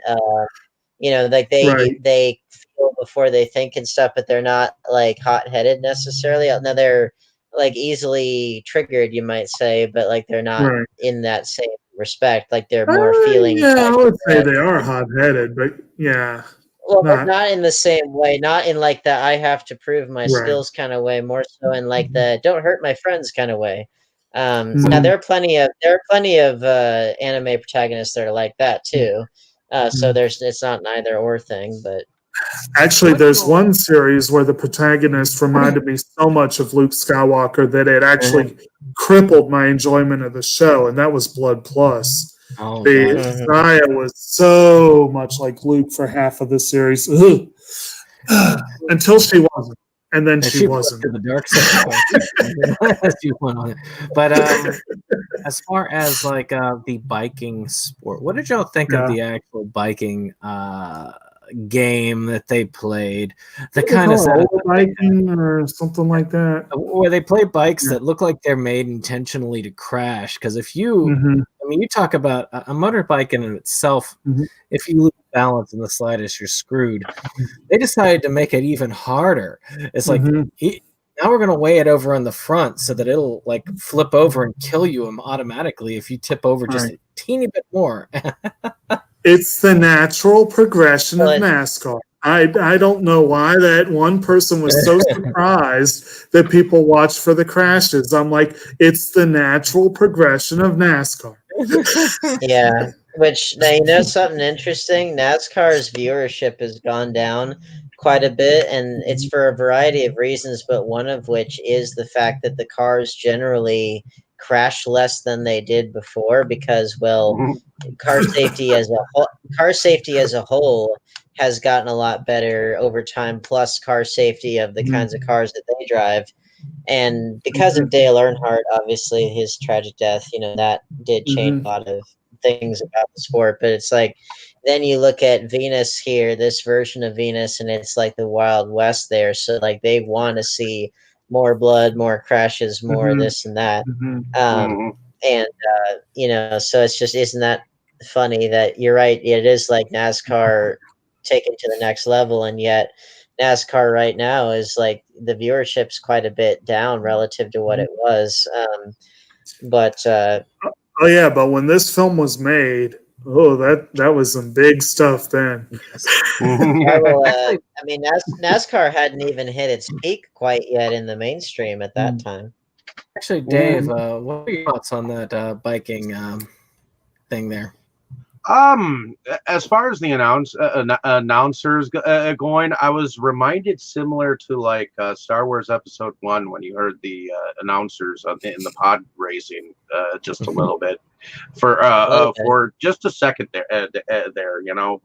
you know, like they feel before they think and stuff, but they're not like hot-headed necessarily. Now they're like easily triggered, you might say, but like they're not in that same respect. Like they're more feeling. Yeah, I would say they are hot-headed, but yeah. Well, but not in the same way. Not in like the I have to prove my skills kind of way. More so in like the don't hurt my friends kind of way. Now there are plenty of anime protagonists that are like that too. So it's not an either or thing, but actually there's one series where the protagonist reminded me so much of Luke Skywalker that it actually crippled my enjoyment of the show, and that was Blood Plus. The Zaya was so much like Luke for half of the series. Until she wasn't. And then she wasn't. To the dark side. She went on it. But as far as like the biking sport, what did y'all think of the actual biking game that they played? The kind of biking or something like that, where they play bikes that look like they're made intentionally to crash. Because if you, I mean, you talk about a motorbike in itself, if you lose balance in the slightest, you're screwed. They decided to make it even harder. It's like now we're going to weigh it over on the front so that it'll like flip over and kill you automatically if you tip over just a teeny bit more. It's the natural progression of NASCAR. I don't know why that one person was so surprised that people watch for the crashes. I'm like, it's the natural progression of NASCAR. Yeah. Which, now, you know something interesting? NASCAR's viewership has gone down quite a bit, and it's for a variety of reasons, but one of which is the fact that the cars generally crash less than they did before because, well, car safety as a whole has gotten a lot better over time, plus car safety of the kinds of cars that they drive. And because of Dale Earnhardt, obviously his tragic death, you know, that did change a lot of things about the sport. But it's like, then you look at Venus here, this version of Venus, and it's like the Wild West there. So like they want to see more blood, more crashes, more this and that. And you know, so it's just, isn't that funny that you're right? It is like NASCAR taken to the next level, and yet NASCAR right now is like the viewership's quite a bit down relative to what it was. But but when this film was made, that was some big stuff then. I mean, NASCAR hadn't even hit its peak quite yet in the mainstream at that time. Actually, Dave, what are your thoughts on that biking thing there? As far as the announcers going, I was reminded similar to like Star Wars Episode 1 when you heard the announcers in the pod racing just a little bit for just a second there, you know.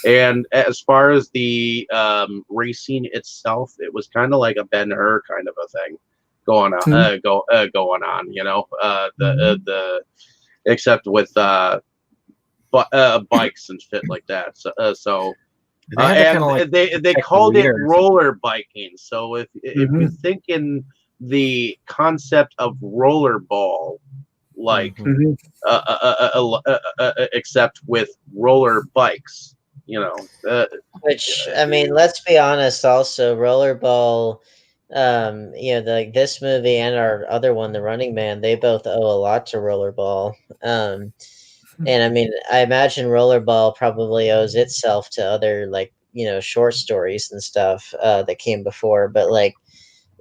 And as far as the racing itself, it was kind of like a Ben-Hur kind of a thing. going on. The except with bikes and shit like that. So they called it roller biking. So if you think in the concept of rollerball, like except with roller bikes, which I mean, let's be honest. Also, rollerball. This movie and our other one, The Running Man, they both owe a lot to rollerball. And I mean, I imagine rollerball probably owes itself to other short stories and stuff that came before, but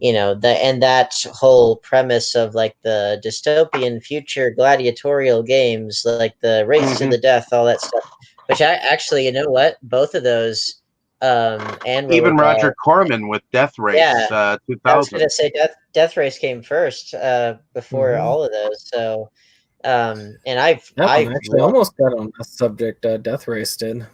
that whole premise of the dystopian future gladiatorial games, like the race to the death, all that stuff, which I actually, you know what, both of those and even rollerball, Roger Corman with Death Race 2000. I was going to say Death Race came first before all of those. So, and I almost got on the subject. Death Race did.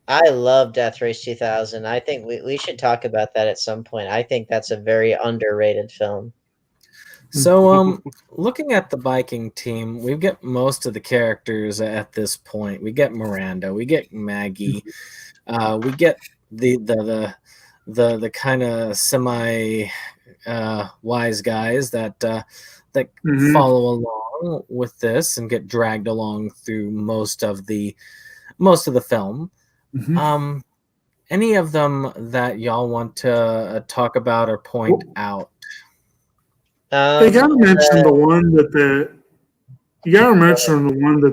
I love Death Race 2000. I think we should talk about that at some point. I think that's a very underrated film. So, looking at the biking team, we get most of the characters at this point. We get Miranda, we get Maggie, we get the kind of semi wise guys that follow along with this and get dragged along through most of the film. Any of them that y'all want to talk about or point out? You gotta mention the one that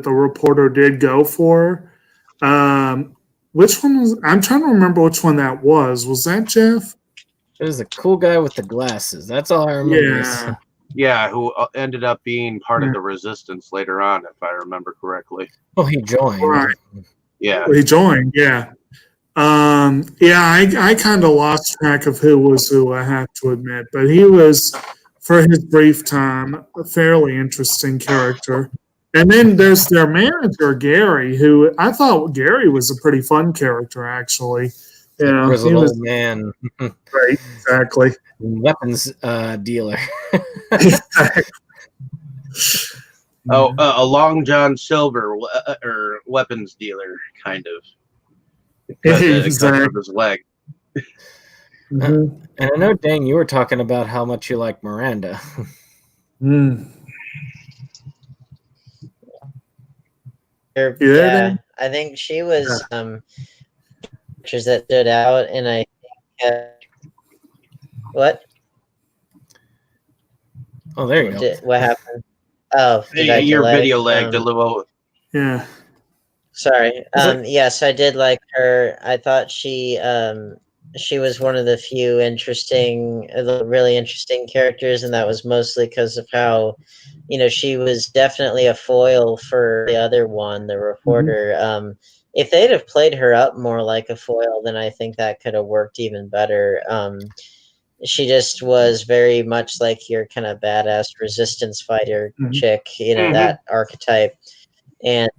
the reporter did go for. Which one was? I'm trying to remember which one that was. Was that Jeff? It was a cool guy with the glasses. That's all I remember. Yeah, who ended up being part of the resistance later on, if I remember correctly. Oh, he joined. Right. Yeah. He joined, yeah. I kind of lost track of who was who, I have to admit. But he was, for his brief time, a fairly interesting character. And then there's their manager, Gary, who I thought Gary was a pretty fun character, actually. He was an old man. Right, exactly. Weapons dealer. A Long John Silver or weapons dealer, kind of. Because of his leg. And I know, Dane, you were talking about how much you like Miranda. Yeah, I think she was pictures that stood out, and I what? Oh, there you go. What happened? Oh, your video lagged a little. Yeah. Sorry. Yes, I did like her. I thought she was one of the few really interesting characters, and that was mostly because of how, she was definitely a foil for the other one, the reporter. If they'd have played her up more like a foil, then I think that could have worked even better. She just was very much like your kind of badass resistance fighter chick, that archetype. And,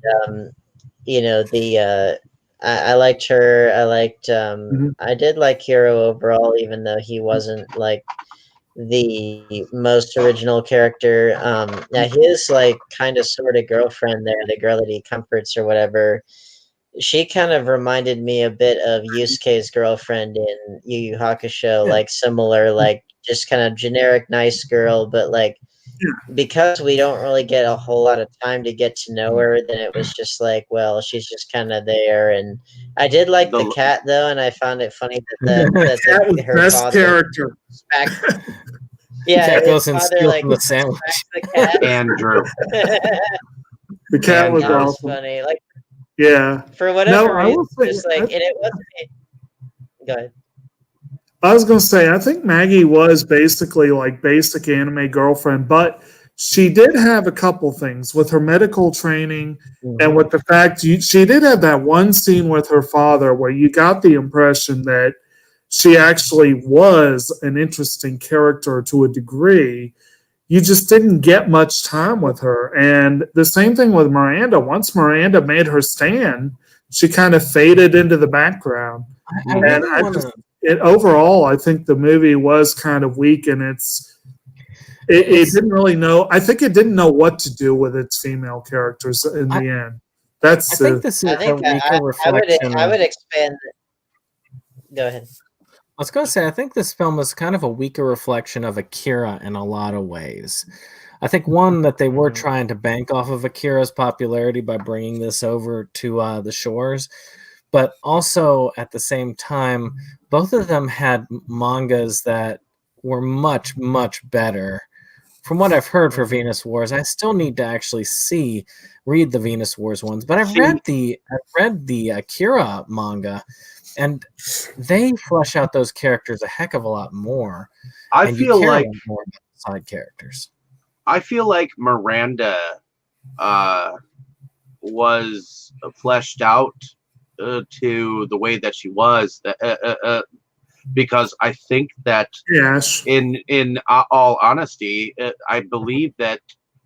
I liked her. I liked, I did like Hero overall, even though he wasn't like the most original character. Now his kind of sort of girlfriend there, the girl that he comforts or whatever, she kind of reminded me a bit of Yusuke's girlfriend in Yu Yu Hakusho, similar, just kind of generic nice girl, but because we don't really get a whole lot of time to get to know her, then it was just she's just kind of there. And I did like the cat though, and I found it funny that her best father character. Yeah, cat goes and steals the sandwich. The cat. Andrew. The cat was that awesome. was funny. Yeah. For whatever reason, just and it wasn't. Go ahead. I was going to say, I think Maggie was basically basic anime girlfriend, but she did have a couple things with her medical training and with the fact she did have that one scene with her father where you got the impression that she actually was an interesting character to a degree. You just didn't get much time with her. And the same thing with Miranda. Once Miranda made her stand, she kind of faded into the background. Overall, I think the movie was kind of weak in its it didn't really know. I think it didn't know what to do with its female characters in the end. That's I think this is a weaker reflection. I would expand. Go ahead. I was going to say, I think this film is kind of a weaker reflection of Akira in a lot of ways. I think one that they were trying to bank off of Akira's popularity by bringing this over to the shores, but also at the same time, both of them had mangas that were much, much better. From what I've heard for Venus Wars, I still need to actually read the Venus Wars ones, but I've read the Akira manga, and they flesh out those characters a heck of a lot more. I feel like more about the side characters. I feel like Miranda was fleshed out to the way that she was, because I think that in all honesty, I believe that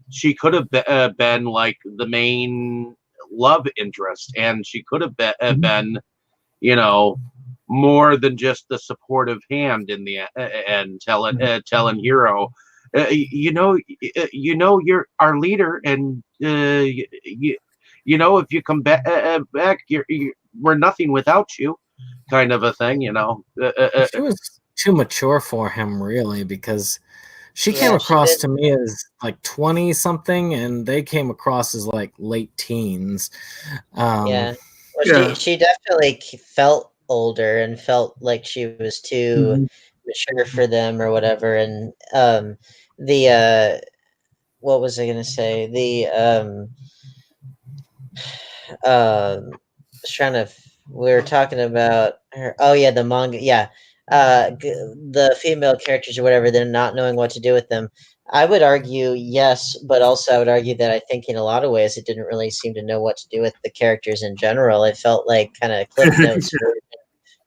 she could have been like the main love interest, and she could have been, you know, more than just the supportive hand in the end, telling Hero, you know, you're our leader, and you know, if you come back, we're nothing without you, kind of a thing, you know. She was too mature for him, really, because she came across to me as like 20 something, and they came across as like late teens. She definitely felt older and felt like she was too mature for them or whatever. And what was I gonna say? We were talking about her. Oh yeah, the manga. Yeah, the female characters or whatever. They're not knowing what to do with them. I would argue yes, but also I would argue that I think in a lot of ways it didn't really seem to know what to do with the characters in general. It felt like kind of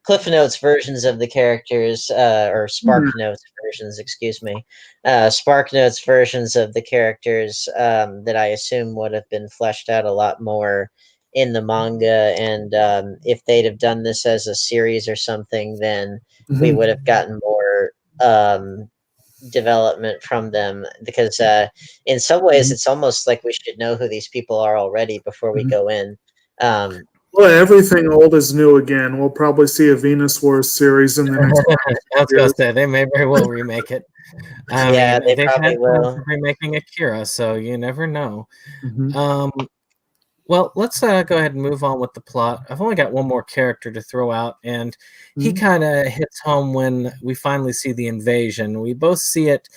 Cliff Notes versions of the characters, or Spark Notes versions, excuse me. Spark Notes versions of the characters that I assume would have been fleshed out a lot more in the manga. And if they'd have done this as a series or something, then we would have gotten more development from them, because in some ways it's almost like we should know who these people are already before we go in. Well, everything old is new again. We'll probably see a Venus Wars series in the next. I was going to say, they may very well remake it. I mean, they probably will. Remaking Akira, so you never know. Well, let's go ahead and move on with the plot. I've only got one more character to throw out, and he kind of hits home when we finally see the invasion. We both see it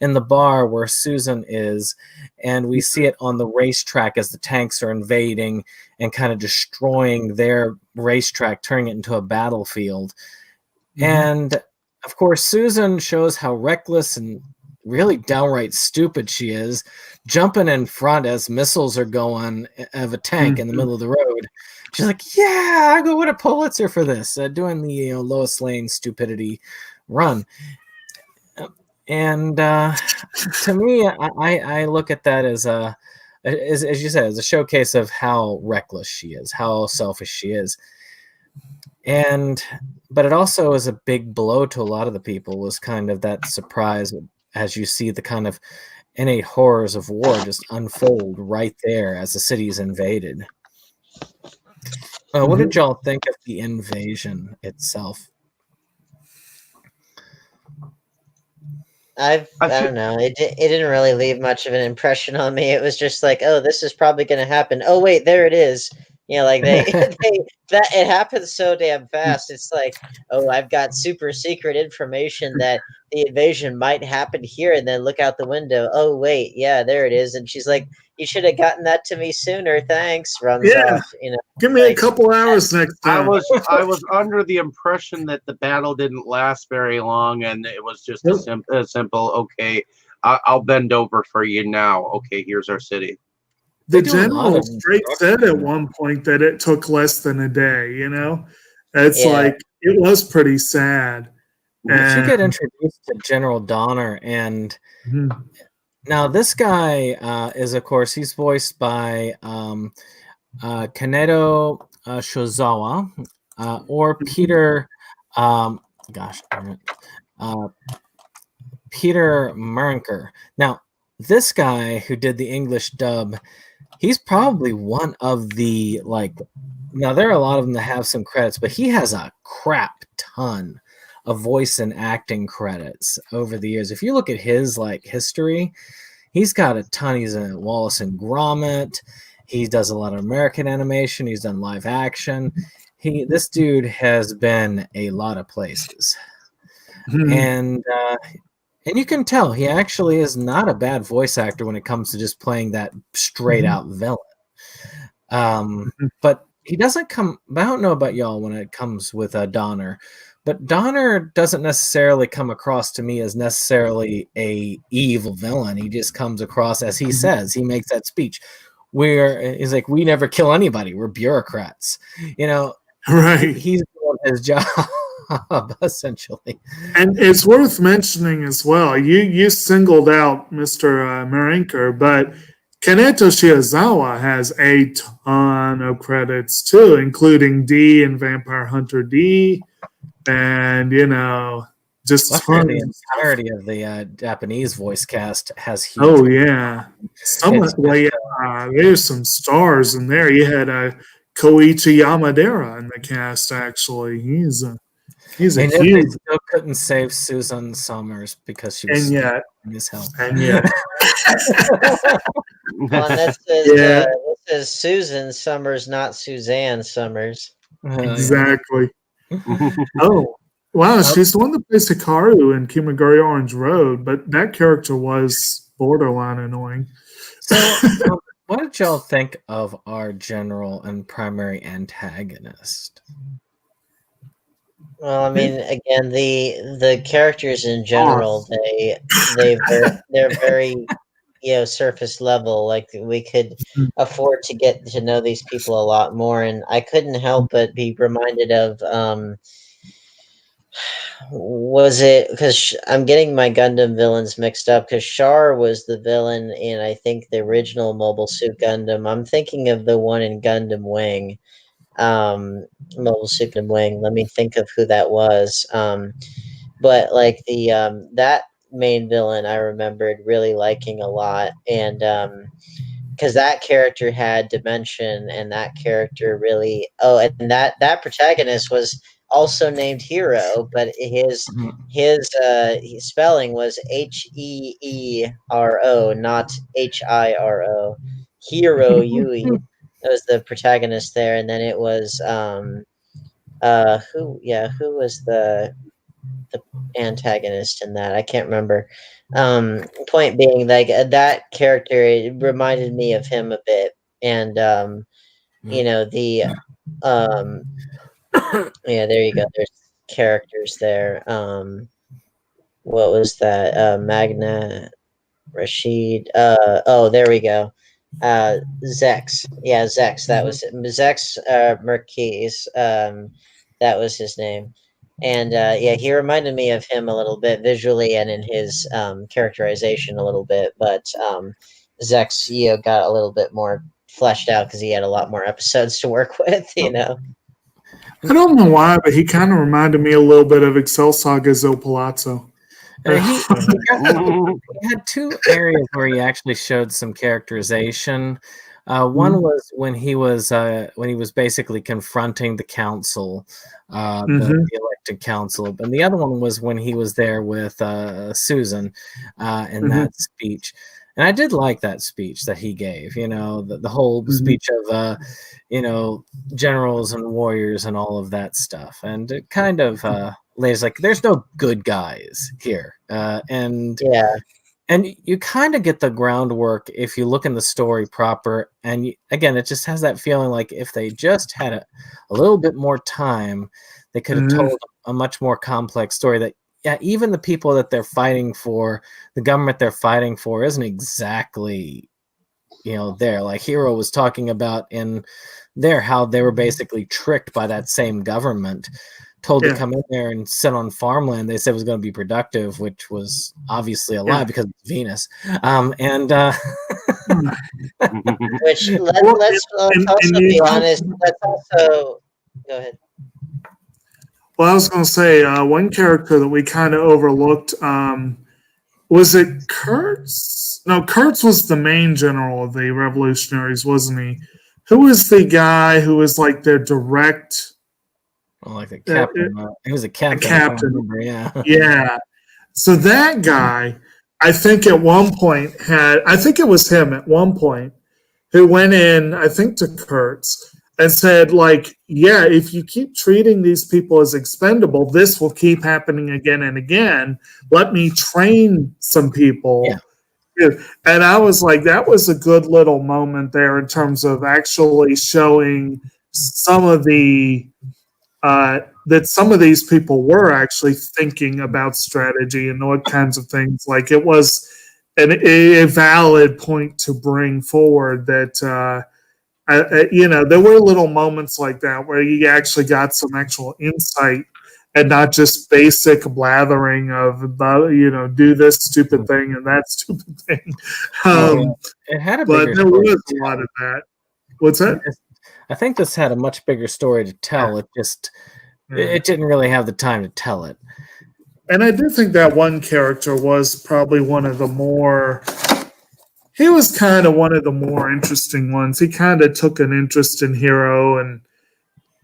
in the bar where Susan is, and we see it on the racetrack as the tanks are invading and kind of destroying their racetrack, turning it into a battlefield. And, of course, Susan shows how reckless and really downright stupid she is, jumping in front as missiles are going of a tank in the middle of the road. She's like, yeah, I go win a Pulitzer for this, doing the Lois Lane stupidity run. And to me, I look at that as you said, as a showcase of how reckless she is, how selfish she is. But it also is a big blow to a lot of the people, was kind of that surprise as you see the kind of innate horrors of war just unfold right there as the city is invaded. What did y'all think of the invasion itself? I don't know. It didn't really leave much of an impression on me. It was just like, oh, this is probably going to happen. Oh wait, there it is. You know, like it happens so damn fast. It's like, oh, I've got super secret information that the invasion might happen here, and then look out the window. Oh wait, yeah, there it is. And she's like, you should have gotten that to me sooner. Thanks. Runs off. You know, give me a couple hours next time. I was under the impression that the battle didn't last very long, and it was just a simple. Okay, I'll bend over for you now. Okay, here's our city. The general straight said at one point that it took less than a day, you know? It's like, it was pretty sad. You get introduced to General Donner, and now this guy is, of course, he's voiced by Kaneto Shozawa, or Peter, Peter Merinker. Now, this guy who did the English dub, he's probably one of the now there are a lot of them that have some credits, but he has a crap ton of voice and acting credits over the years. If you look at his history, he's got a ton. He's in Wallace and Gromit. He does a lot of American animation. He's done live action. This dude has been a lot of places. And you can tell he actually is not a bad voice actor when it comes to just playing that straight out villain. But he doesn't come. I don't know about y'all when it comes with Donner, but Donner doesn't necessarily come across to me as necessarily a evil villain. He just comes across as he says. He makes that speech where he's like, "We never kill anybody. We're bureaucrats." Right. He's doing his job. Essentially. And it's worth mentioning as well, you singled out Mr. Marinker, but Kaneto Shiozawa has a ton of credits too, including D in Vampire Hunter D, and just the entirety of the Japanese voice cast has huge. Oh yeah, there's some stars in there. You had Koichi Yamadera in the cast. Actually, he's a huge. They still couldn't save Susan Summers because she was as hell. And yet. Well, that says Susan Summers, not Suzanne Summers. Exactly. Oh, wow. She's the one that plays Hikaru in Kimagure Orange Road, but that character was borderline annoying. So, what did y'all think of our general and primary antagonist? Well, I mean, again, the characters in general, they're very surface level. Like, we could afford to get to know these people a lot more, and I couldn't help but be reminded of was it because I'm getting my Gundam villains mixed up, because Char was the villain in, I think, the original Mobile Suit Gundam. I'm thinking of the one in Gundam Wing. Mobile Suit Gundam Wing. Let me think of who that was. But like that main villain, I remembered really liking a lot, and because that character had dimension, and that character really. Oh, and that protagonist was also named Hero, but his spelling was Heero, not Hiro. Hero Yui. That was the protagonist there, and then it was who was the antagonist in that? I can't remember. Point being, like, that character, it reminded me of him a bit, and there you go. There's characters there. What was that? Magna Rashid. There we go. Zex. Yeah, Zex. That was it. Zex Merkis. That was his name. And he reminded me of him a little bit visually and in his characterization a little bit. But Zex, got a little bit more fleshed out because he had a lot more episodes to work with, I don't know why, but he kind of reminded me a little bit of Excel Saga's El Palazzo. He had two areas where he actually showed some characterization. One was when he was basically confronting the council, the elected council, and the other one was when he was there with Susan in that speech. And I did like that speech that he gave. The whole speech of generals and warriors and all of that stuff, and it kind of lays like there's no good guys here, and you kind of get the groundwork if you look in the story proper. And again, it just has that feeling like if they just had a little bit more time, they could have told a much more complex story that, even the people that they're fighting for, the government they're fighting for, isn't exactly, there. Like Hero was talking about in there, how they were basically tricked by that same government, told to come in there and sit on farmland they said was going to be productive, which was obviously a lie because it's Venus. Which let's also be honest. Let's also go ahead. Well, I was going to say one character that we kind of overlooked was it Kurtz? No, Kurtz was the main general of the revolutionaries, wasn't he? Who was the guy who was like their direct? Well, like the captain. He was a captain. Captain. I remember, yeah. Yeah. So that guy, I think at one point I think it was him at one point, who went in, I think to Kurtz, and said, like, yeah, if you keep treating these people as expendable, this will keep happening again and again. Let me train some people. Yeah. And I was like, that was a good little moment there in terms of actually showing some of the that some of these people were actually thinking about strategy and what kinds of things. Like, it was a valid point to bring forward that there were little moments like that where you actually got some actual insight and not just basic blathering of do this stupid thing and that stupid thing. It had a but bigger there was a lot of that. What's that? I think this had a much bigger story to tell. It just it didn't really have the time to tell it. And I do think that one character was probably one of the more. He was kind of one of the more interesting ones. He kind of took an interest in Hiro and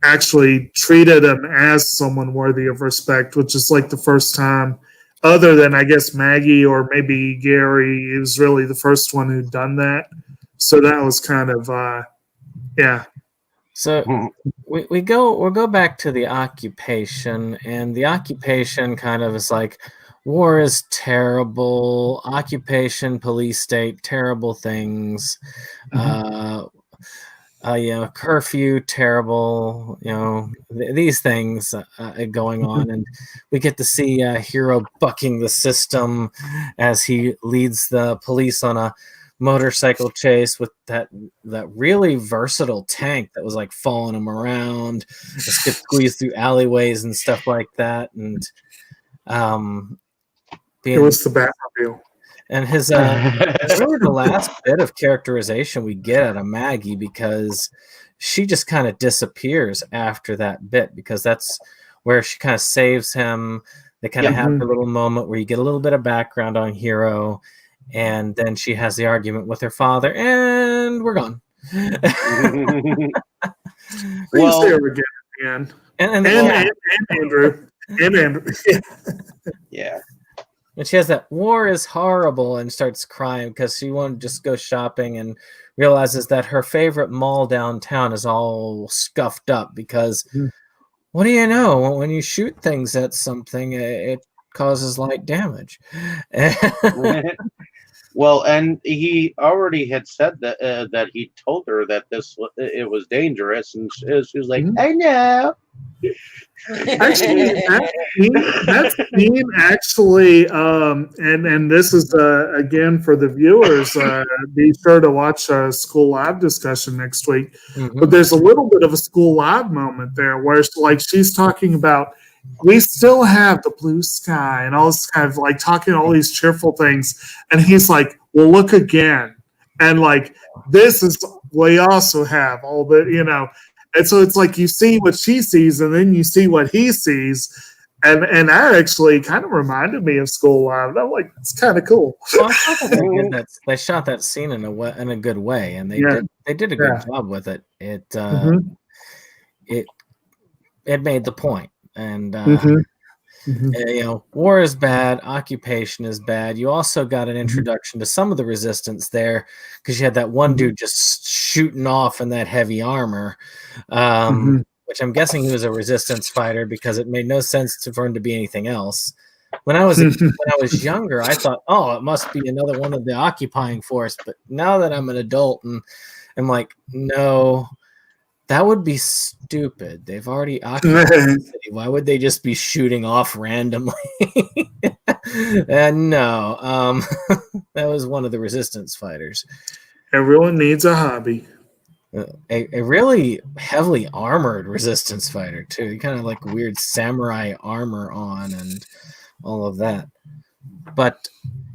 actually treated him as someone worthy of respect, which is like the first time, other than I guess Maggie or maybe Gary, he was really the first one who'd done that. So that was kind of, yeah. So we'll go back to the occupation, and the occupation kind of is like, war is terrible, occupation, police state, terrible things, curfew, terrible, these things going on. And we get to see Hiro bucking the system as he leads the police on a motorcycle chase with that really versatile tank that was like following him around, just get squeezed through alleyways and stuff like that. And it was the Batmobile. And his really the last bit of characterization we get out of Maggie, because she just kind of disappears after that bit, because that's where she kind of saves him. They kind of have a little moment where you get a little bit of background on Hiro, and then she has the argument with her father, and we're gone. Well, see her again, and Andrew. And Andrew. Yeah. And she has that war is horrible and starts crying because she wanted to just go shopping and realizes that her favorite mall downtown is all scuffed up because what do you know? When you shoot things at something, it causes light damage. Well, and he already had said that that he told her that it was dangerous, and she was like, "I know." Actually, that scene actually, and this is again for the viewers. Be sure to watch a School Live discussion next week. But there's a little bit of a School Live moment there where she's talking about, we still have the blue sky and all this kind of like talking all these cheerful things, and he's like, well, look again, and like this is we also have all the and so it's like you see what she sees and then you see what he sees, and that actually kind of reminded me of School Live. And I'm like, it's kind of cool. Well, they shot that scene in a good way, and they did a good job with it. It made the point. And war is bad, occupation is bad. You also got an introduction to some of the resistance there, because you had that one dude just shooting off in that heavy armor, which I'm guessing he was a resistance fighter, because it made no sense for him to be anything else. When I was younger, I thought, oh, it must be another one of the occupying force. But now that I'm an adult, and I'm like, no. That would be stupid. They've already occupied the city. Why would they just be shooting off randomly? And no, that was one of the resistance fighters. Everyone needs a hobby. A really heavily armored resistance fighter too. He kind of like weird samurai armor on and all of that. But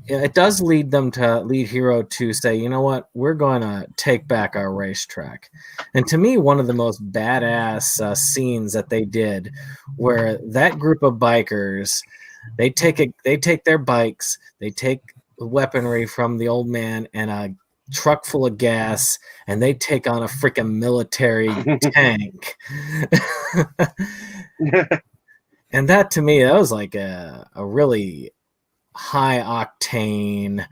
it does lead Hiro to say, you know what, we're going to take back our racetrack. And to me, one of the most badass scenes that they did, where that group of bikers They take their bikes, they take weaponry from the old man and a truck full of gas, and they take on a freaking military tank. And that, to me, that was like a really high octane,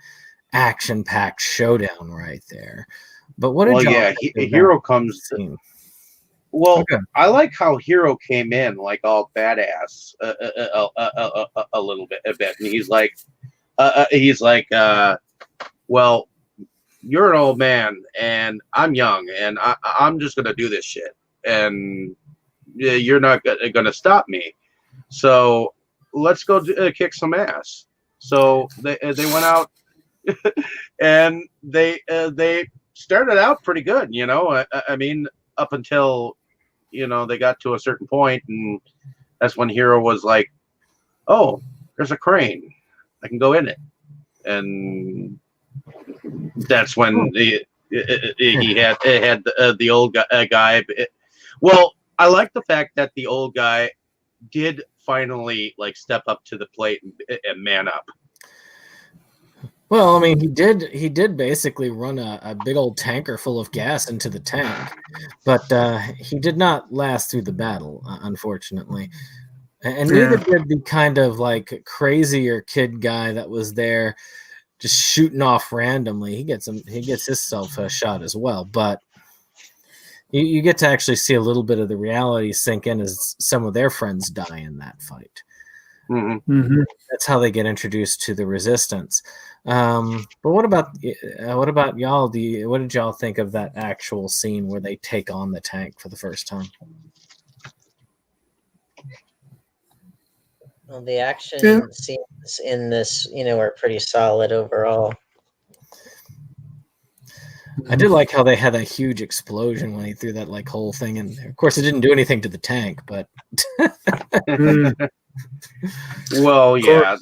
action packed showdown right there. But what did y'all think of Hero that comes. scene? Well, Okay. I like how Hero came in like all badass a little bit, and he's like, well, you're an old man and I'm young, and I'm just gonna do this shit, and you're not gonna stop me. So let's go kick some ass. So they went out and they started out pretty good, you know. I mean, up until, you know, they got to a certain point, and that's when Hero was like, "Oh, there's a crane, I can go in it," and that's when he had the old guy. Well, I like the fact that the old guy did finally like step up to the plate and man up. Well, I mean, he did basically run a big old tanker full of gas into the tank, but he did not last through the battle, unfortunately. And neither did the kind of like crazier kid guy that was there just shooting off randomly. He gets himself a shot as well, but you get to actually see a little bit of the reality sink in as some of their friends die in that fight. Mm-hmm. That's how they get introduced to the resistance. But what about y'all? What did y'all think of that actual scene where they take on the tank for the first time? Well, the action scenes in this, you know, are pretty solid overall. I did like how they had that huge explosion when he threw that like whole thing in there. Of course, it didn't do anything to the tank, but well, yeah,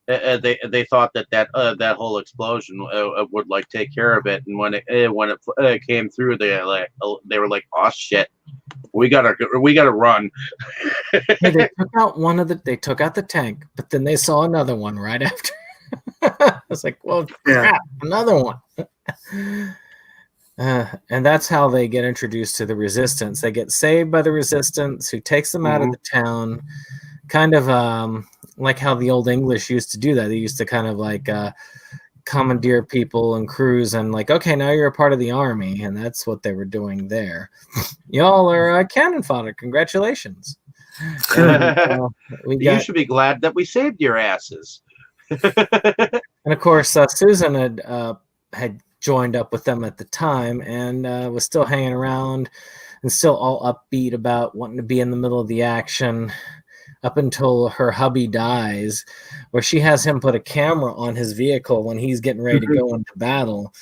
they thought that whole explosion would like take care of it, and when it came through, they were like, "Oh shit, we gotta run." they took out they took out the tank, but then they saw another one right after. I was like, well, crap, another one. And that's how they get introduced to the resistance. They get saved by the resistance, who takes them out of the town, kind of like how the old English used to do that. They used to kind of like commandeer people and crews and like, okay, now you're a part of the army, and that's what they were doing there. Y'all are cannon fodder. Congratulations. And, you should be glad that we saved your asses. And of course, Susan had joined up with them at the time and was still hanging around and still all upbeat about wanting to be in the middle of the action up until her hubby dies, where she has him put a camera on his vehicle when he's getting ready to go into battle,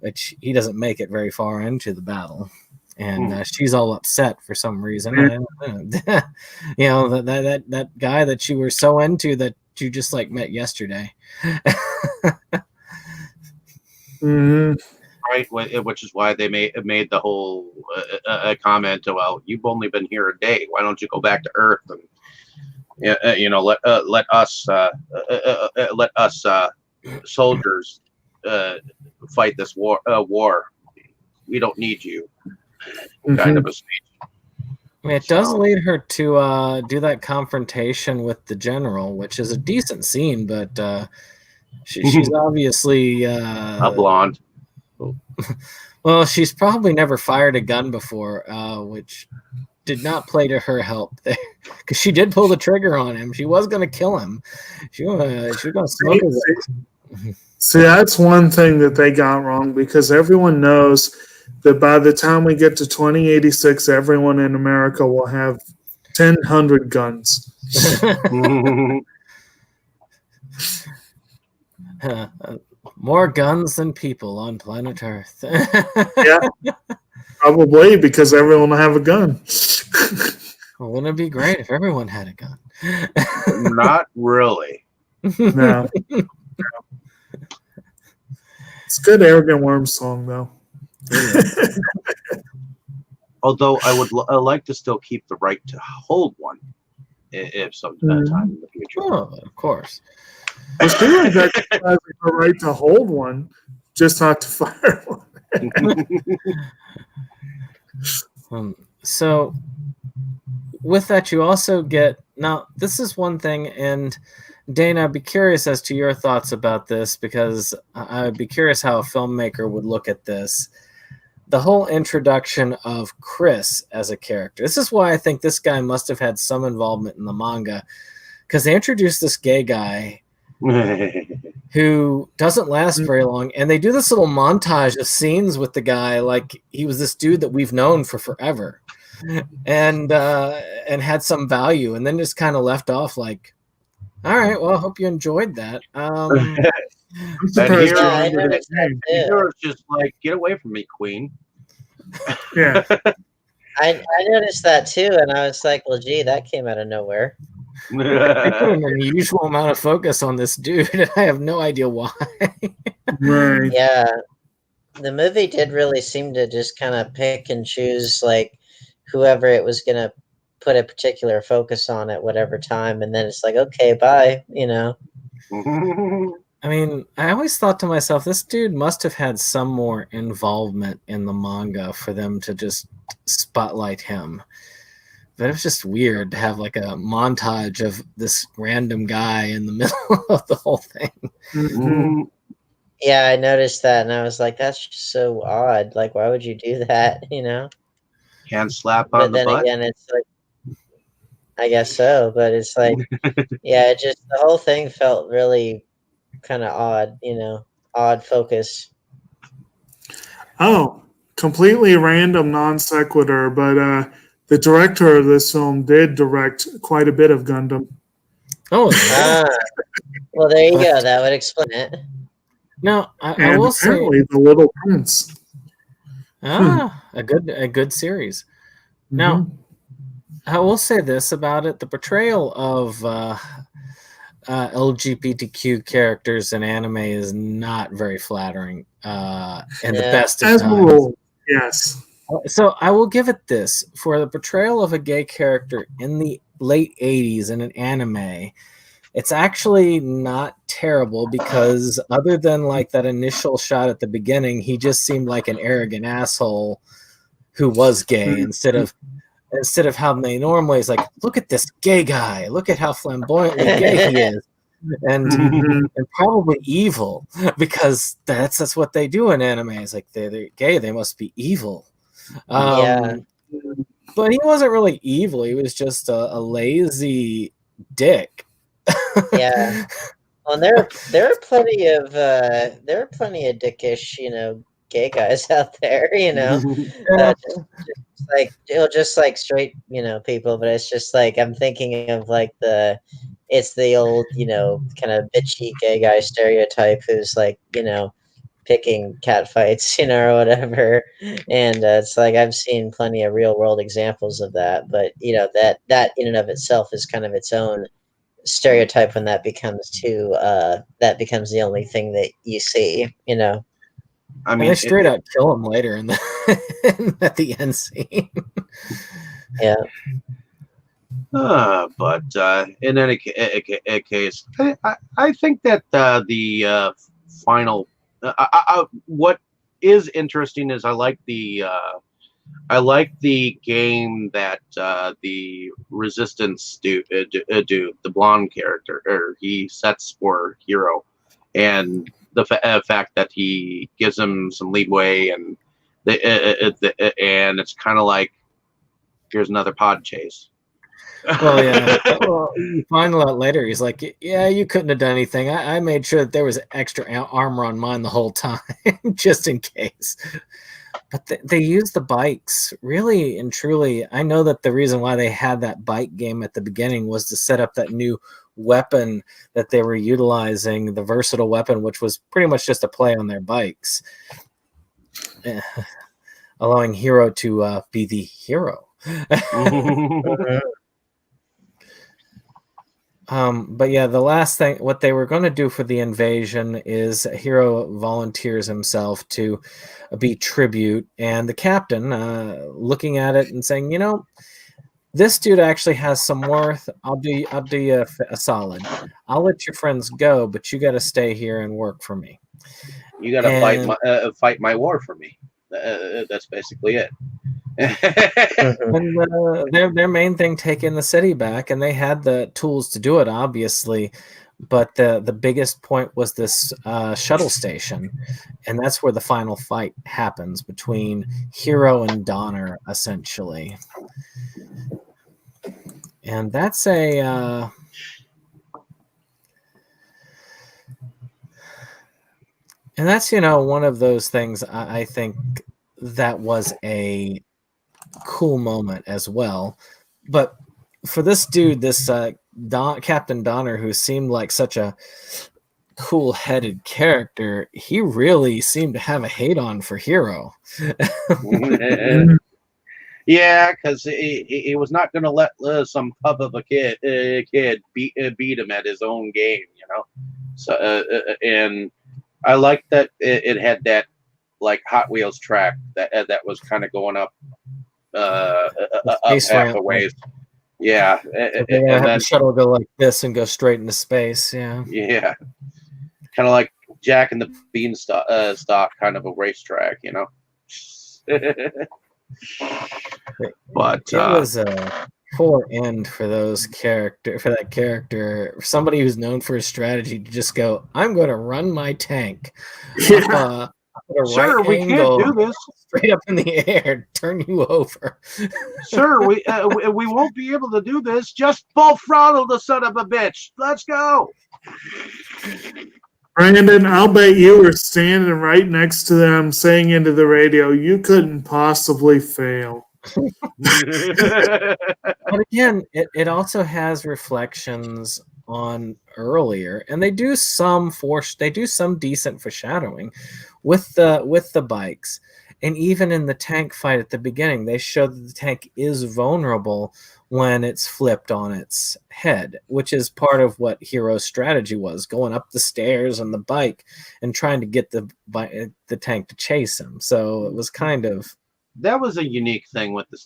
which he doesn't make it very far into the battle. And she's all upset for some reason. You know, that guy that you were so into that you just like met yesterday. Right, which is why they made the whole comment. Well, you've only been here a day. Why don't you go back to Earth and you know, let us soldiers fight this war. We don't need you. Kind of a speech. I mean, it does lead her to do that confrontation with the general, which is a decent scene, but she's obviously a blonde. Well, she's probably never fired a gun before, which did not play to her help there, because she did pull the trigger on him. She was going to kill him. She was going to smoke his ass. See, that's one thing that they got wrong, because everyone knows that by the time we get to 2086, everyone in America will have 1,000 guns. More guns than people on planet Earth. Yeah, probably, because everyone will have a gun. Well, wouldn't it be great if everyone had a gun? Not really. No. It's a good Arrogant Worm song, though. Although I would like to still keep the right to hold one. if some Mhm. time in the future. Oh, of course. Well, she was exercising the right to hold one, just not to fire one. So with that, you also get, now this is one thing, and Dana, I'd be curious as to your thoughts about this, because I'd be curious how a filmmaker would look at this. The whole introduction of Chris as a character. This is why I think this guy must have had some involvement in the manga, because they introduced this gay guy who doesn't last very long, and they do this little montage of scenes with the guy like he was this dude that we've known for forever, and had some value, and then just kind of left off like, all right, well, I hope you enjoyed that. I'm And surprised you here, I remembered his noticed that name. too. Hero's just like, get away from me, Queen. Yeah. I noticed that too, and I was like, well, gee, that came out of nowhere. They put an unusual amount of focus on this dude, and I have no idea why. Right. Yeah, the movie did really seem to just kind of pick and choose like whoever it was gonna put a particular focus on at whatever time, and then it's like, okay, bye, you know. I mean, I always thought to myself, this dude must have had some more involvement in the manga for them to just spotlight him. But it was just weird to have like a montage of this random guy in the middle of the whole thing. Mm-hmm. Yeah, I noticed that, and I was like, that's just so odd. Like, why would you do that, you know? Hand slap But on the then butt. again, it's like, I guess so, but it's like, yeah, it just, the whole thing felt really kind of odd, you know, odd focus. Oh, completely random non sequitur, but the director of this film did direct quite a bit of Gundam. Oh, yeah. Ah, well, there you go. That would explain it. Now, I And will say, apparently The Little Prince. a good series. Now, Mhm. I will say this about it: the portrayal of LGBTQ characters in anime is not very flattering in the Yeah. best of As a times. rule, yes. So I will give it this: for the portrayal of a gay character in the late 80s in an anime, it's actually not terrible, because other than like that initial shot at the beginning, he just seemed like an arrogant asshole who was gay, instead of how they normally is like, look at this gay guy, look at how flamboyantly gay he is, and Mhm. and probably evil, because that's what they do in anime. It's like they're gay, they must be evil. Yeah. But he wasn't really evil. He was just a lazy dick. Yeah. Well, there are plenty of dickish, you know, gay guys out there, you know, Yeah. just like just like straight, you know, people. But it's just like I'm thinking of like it's the old, you know, kind of bitchy gay guy stereotype who's like, you know, picking cat fights, you know, or whatever. And it's like I've seen plenty of real world examples of that. But you know that in and of itself is kind of its own stereotype when that becomes that becomes the only thing that you see, you know. I And mean, they straight out kill him later in the at the end scene. Yeah. but in any case, I think that the final, what is interesting is I like the game that the Resistance dude, the blonde character, or he sets for Hero, and the fact that he gives him some leeway, and and it's kind of like, here's another pod chase. Well, yeah. Well, you find out later, he's like, yeah, you couldn't have done anything. I made sure that there was extra armor on mine the whole time, just in case. But they use the bikes, really and truly. I know that the reason why they had that bike game at the beginning was to set up that new weapon that they were utilizing, the versatile weapon, which was pretty much just a play on their bikes, allowing Hero to be the hero. But yeah, the last thing, what they were going to do for the invasion is Hero volunteers himself to be tribute, and the captain looking at it and saying, you know, This dude actually has some worth. I'll do you a solid. I'll let your friends go, but you got to stay here and work for me. You got to fight my war for me. That's basically it. And their main thing, taking the city back, and they had the tools to do it, obviously. But the biggest point was this shuttle station, and that's where the final fight happens between Hiro and Donner, essentially. And that's a and that's one of those things. I think that was a cool moment as well. But for this dude, this Captain Donner, who seemed like such a cool-headed character, he really seemed to have a hate on for Hiro. Yeah, because he was not going to let some pup of a kid beat him at his own game, So and I like that it had that like Hot Wheels track that was kind of going up half a ways. Yeah, and then the shuttle go like this and go straight into space. Yeah, kind of like Jack and the Beanstalk stock kind of a racetrack, But it was a poor end for that character. Somebody who's known for his strategy to just go, I'm going to run my tank. Yeah. Sir, we can't do this. Straight up in the air, turn you over. Sir, we won't be able to do this. Just full throttle the son of a bitch. Let's go. Brandon, I'll bet you were standing right next to them saying into the radio, you couldn't possibly fail. But again, it also has reflections on earlier, and they do some decent foreshadowing with the bikes, and even in the tank fight at the beginning, they show that the tank is vulnerable when it's flipped on its head, which is part of what Hiro's strategy was, going up the stairs on the bike and trying to get the tank to chase him. So it was kind of... That was a unique thing with the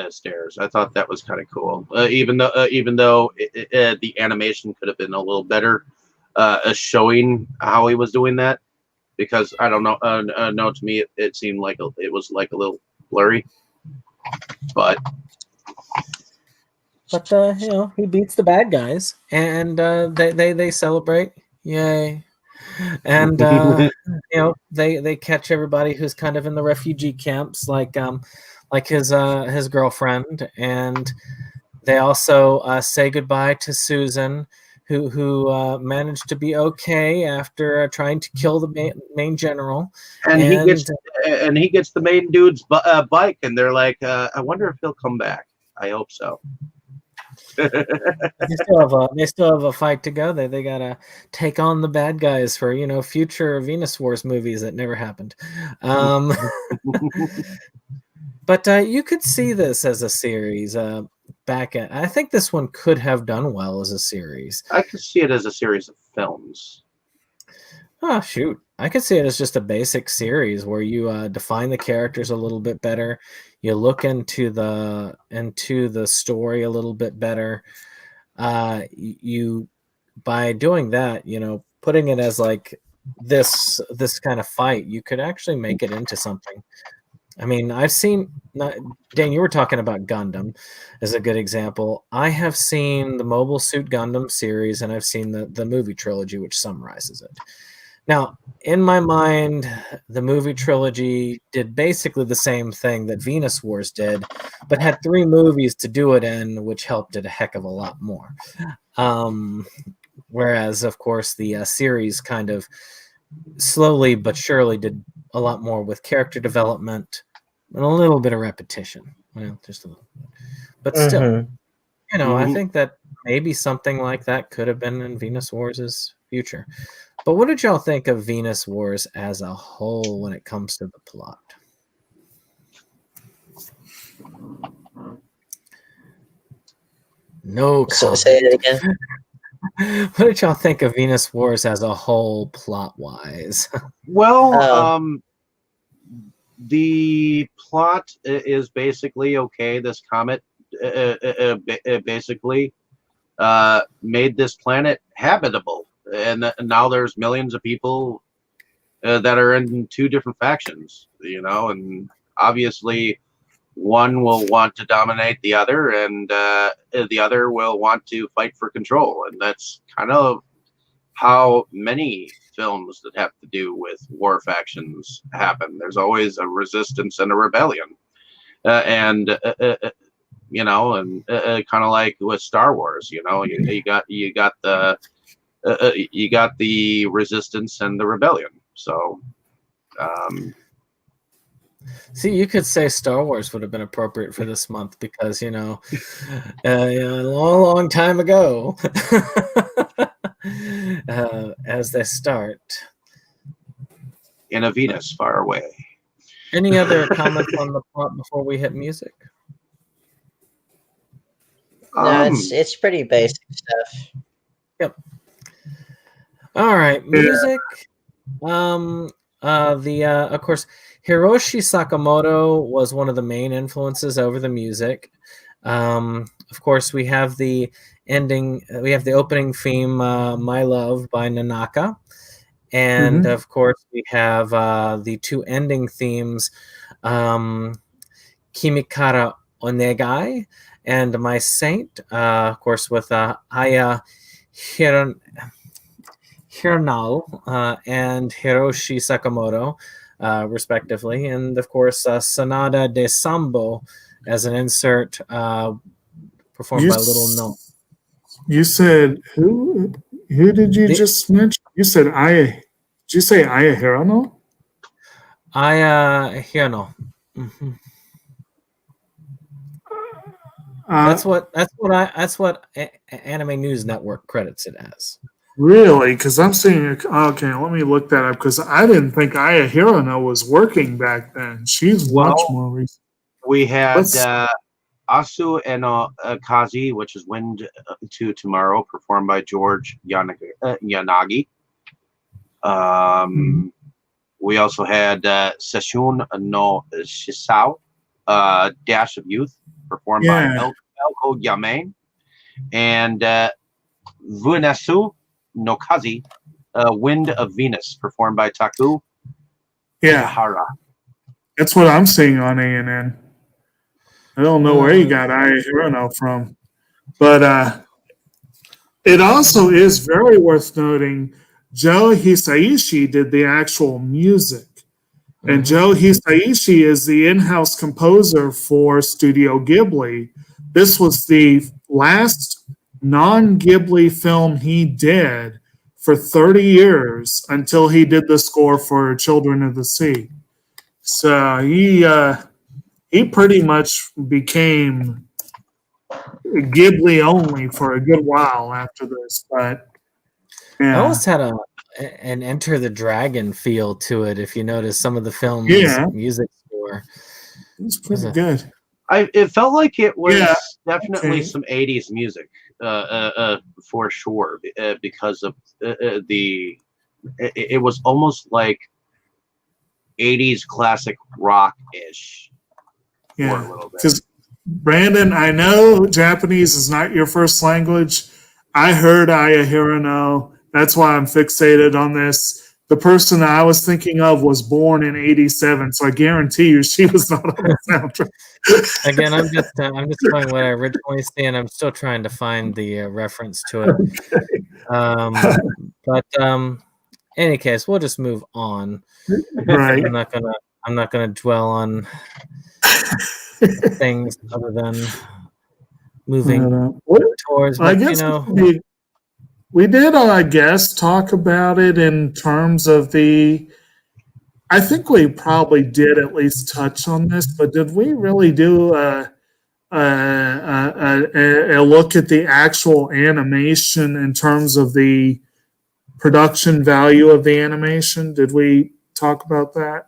stairs. I thought that was kind of cool. Even though the animation could have been a little better, showing how he was doing that, because I don't know. No, to me it seemed like it was like a little blurry. But he beats the bad guys, and they celebrate. Yay! And they catch everybody who's kind of in the refugee camps, like his girlfriend, and they also say goodbye to Susan, who managed to be okay after trying to kill the main general. And he gets the main dude's bike, and they're like, I wonder if he'll come back. I hope so. They still have a fight to go. They gotta take on the bad guys for future Venus Wars movies that never happened. But you could see this as a series. I think this one could have done well as a series. I could see it as a series of films. Oh shoot! I could see it as just a basic series where you define the characters a little bit better. You look into the story a little bit better. You by doing that, putting it as like this kind of fight, you could actually make it into something. I mean, I've seen, Dan, you were talking about Gundam as a good example. I have seen the Mobile Suit Gundam series, and I've seen the movie trilogy, which summarizes it. Now, in my mind, the movie trilogy did basically the same thing that Venus Wars did, but had 3 movies to do it in, which helped it a heck of a lot more. Whereas, of course, the series kind of slowly but surely did a lot more with character development and a little bit of repetition. Well, just a little bit. But still, I think that maybe something like that could have been in Venus Wars' future. But what did y'all think of Venus Wars as a whole when it comes to the plot? No comment. So say it again. What did y'all think of Venus Wars as a whole, plot-wise? Well, the plot is basically okay. This comet basically made this planet habitable, and now there's millions of people that are in two different factions, and obviously one will want to dominate the other, and the other will want to fight for control, and that's kind of how many films that have to do with war factions happen. There's always a resistance and a rebellion, and kind of like with Star Wars, you got the resistance and the rebellion. So, see, you could say Star Wars would have been appropriate for this month because a long time ago, as they start in a Venus far away. Any other comments on the plot before we hit music? No, it's pretty basic stuff. Yep. All right, music. Of course, Hiroshi Sakamoto was one of the main influences over the music. Of course, we have the opening theme, "My Love" by Nanaka, and of course, we have the two ending themes, "Kimikara Onegai" and "My Saint," of course, with Aya Hiranal and Hiroshi Sakamoto, respectively, and of course Sonata de Sambo as an insert performed by Little No. You said who did you just mention? You said Aya. Did you say Aya Hirano? Aya Hirano. Mm-hmm. That's what Anime News Network credits it as. Really? Because I'm seeing it. Okay, let me look that up because I didn't think Aya Hirano was working back then. She's much more recent. We had Asu Eno Kazi, which is Wind to Tomorrow, performed by George Yanagi. We also had Sesshoon no Shisao, Dash of Youth, performed by Elko Yamain, and Vunasu no Kazi, Wind of Venus, performed by Taku Ihara. That's what I'm seeing on ANN. I don't know where you got Aya Hirano from. But it also is very worth noting Joe Hisaishi did the actual music. And Joe Hisaishi is the in-house composer for Studio Ghibli. This was the last non-Ghibli film he did for 30 years until he did the score for Children of the Sea. So he pretty much became Ghibli only for a good while after this. But it almost had an Enter the Dragon feel to it. If you notice some of the film's music score, it's pretty good. It felt like it was definitely some 80s music, for sure, because of it was almost like 80s classic rock-ish. Yeah, because Brandon, I know Japanese is not your first language. I heard Aya Hirano. That's why I'm fixated on this. The person I was thinking of was born in '87, so I guarantee you she was not on the soundtrack. Again, I'm just going what I originally see, and I'm still trying to find the reference to it. Okay. But in any case, we'll just move on. Right. I'm not gonna dwell on things other than moving towards. But, I guess we did, I guess, talk about it in terms of I think we probably did at least touch on this, but did we really do a look at the actual animation in terms of the production value of the animation? Did we talk about that?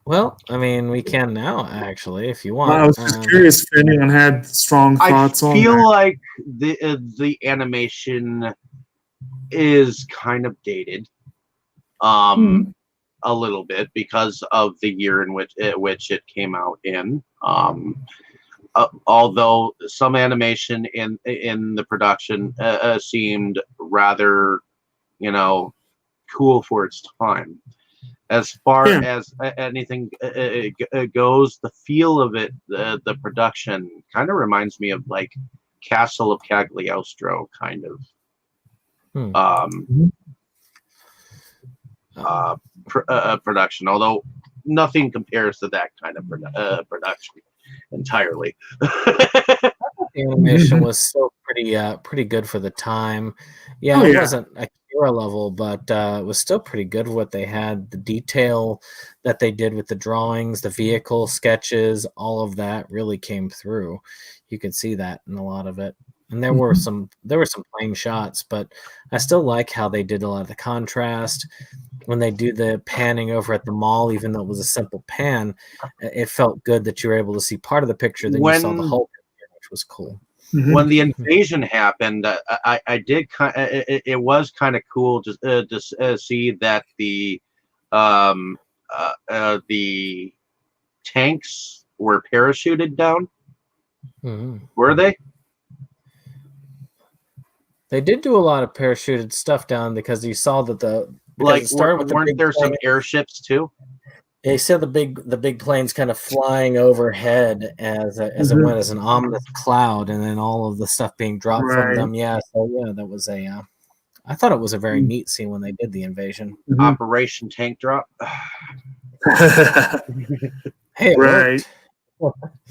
Well, I mean, we can now, actually, if you want. I was just curious if anyone had strong thoughts on that. I feel like the animation is kind of dated, a little bit because of the year in which it came out in. although some animation in the production seemed rather, cool for its time. As far as anything goes, the feel of it, the production kind of reminds me of like Castle of Cagliostro kind of production, although nothing compares to that kind of production entirely. The animation was still pretty good for the time. It wasn't Akira level, but it was still pretty good what they had. The detail that they did with the drawings, the vehicle sketches, all of that really came through. You could see that in a lot of it. And there were some plain shots, but I still like how they did a lot of the contrast. When they do the panning over at the mall, even though it was a simple pan, it felt good that you were able to see part of the picture, then you saw the whole picture, which was cool. When the invasion happened, I did it was kind of cool to see that the tanks were parachuted down. Were they? They did do a lot of parachuted stuff down because you saw that weren't there some airships too? They said the big planes kind of flying overhead as it went as an ominous cloud, and then all of the stuff being dropped from them. That was I thought it was a very neat scene when they did the invasion. Operation Tank Drop. Hey, right.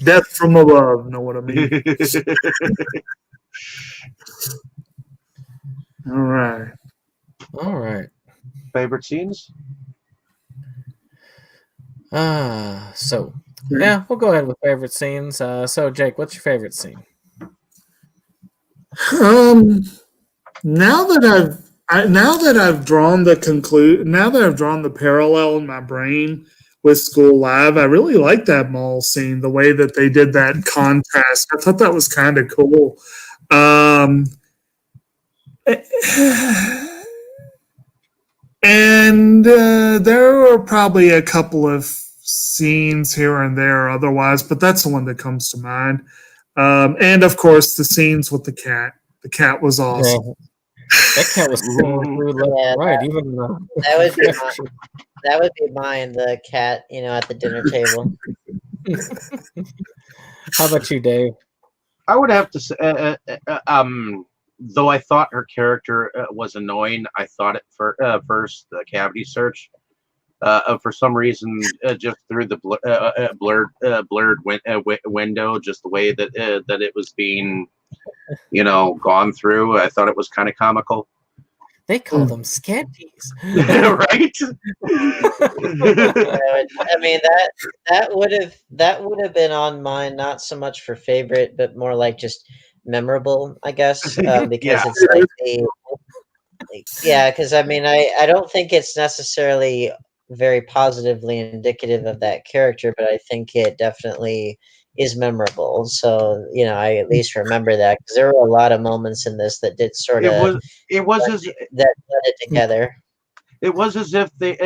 Death from above. Know what I mean? All right. Favorite scenes? We'll go ahead with favorite scenes. So Jake, what's your favorite scene? Now that I've drawn the parallel in my brain with School Live, I really like that mall scene. The way that they did that contrast, I thought that was kind of cool. And there were probably a couple of scenes here and there otherwise, but that's the one that comes to mind. And of course, the scenes with the cat. The cat was awesome. Yeah. That cat was right. Even that would be mine. The cat, at the dinner table. How about you, Dave? I would have to say, though I thought her character was annoying, I thought at first the cavity search. For some reason, just through the blurred window, just the way that it was being, gone through, I thought it was kind of comical. They call them scanties, right? I mean that would have been on mine, not so much for favorite, but more like just memorable, I guess, because it's like because I mean I don't think it's necessarily very positively indicative of that character, but I think it definitely is memorable. So I at least remember that, because there were a lot of moments in this that did sort of that led it together. It was as if they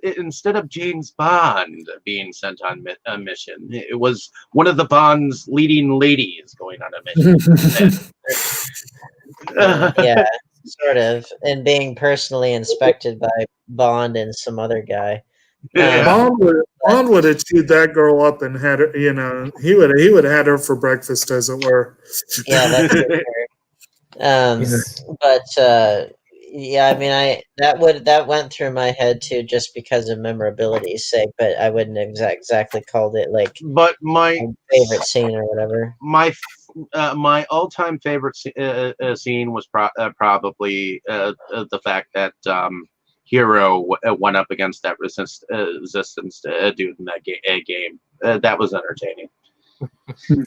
instead of James Bond being sent on a mission, it was one of the Bond's leading ladies going on a mission. Yeah, sort of, and being personally inspected by Bond and some other guy. Bond would have chewed that girl up and had her. He would have had her for breakfast, as it were. Yeah, that's but I mean, that went through my head too, just because of memorability's sake. But I wouldn't have exactly called it like. But my favorite scene or whatever. My all-time favorite scene was probably the fact that Hero went up against that resistance dude in that game. That was entertaining.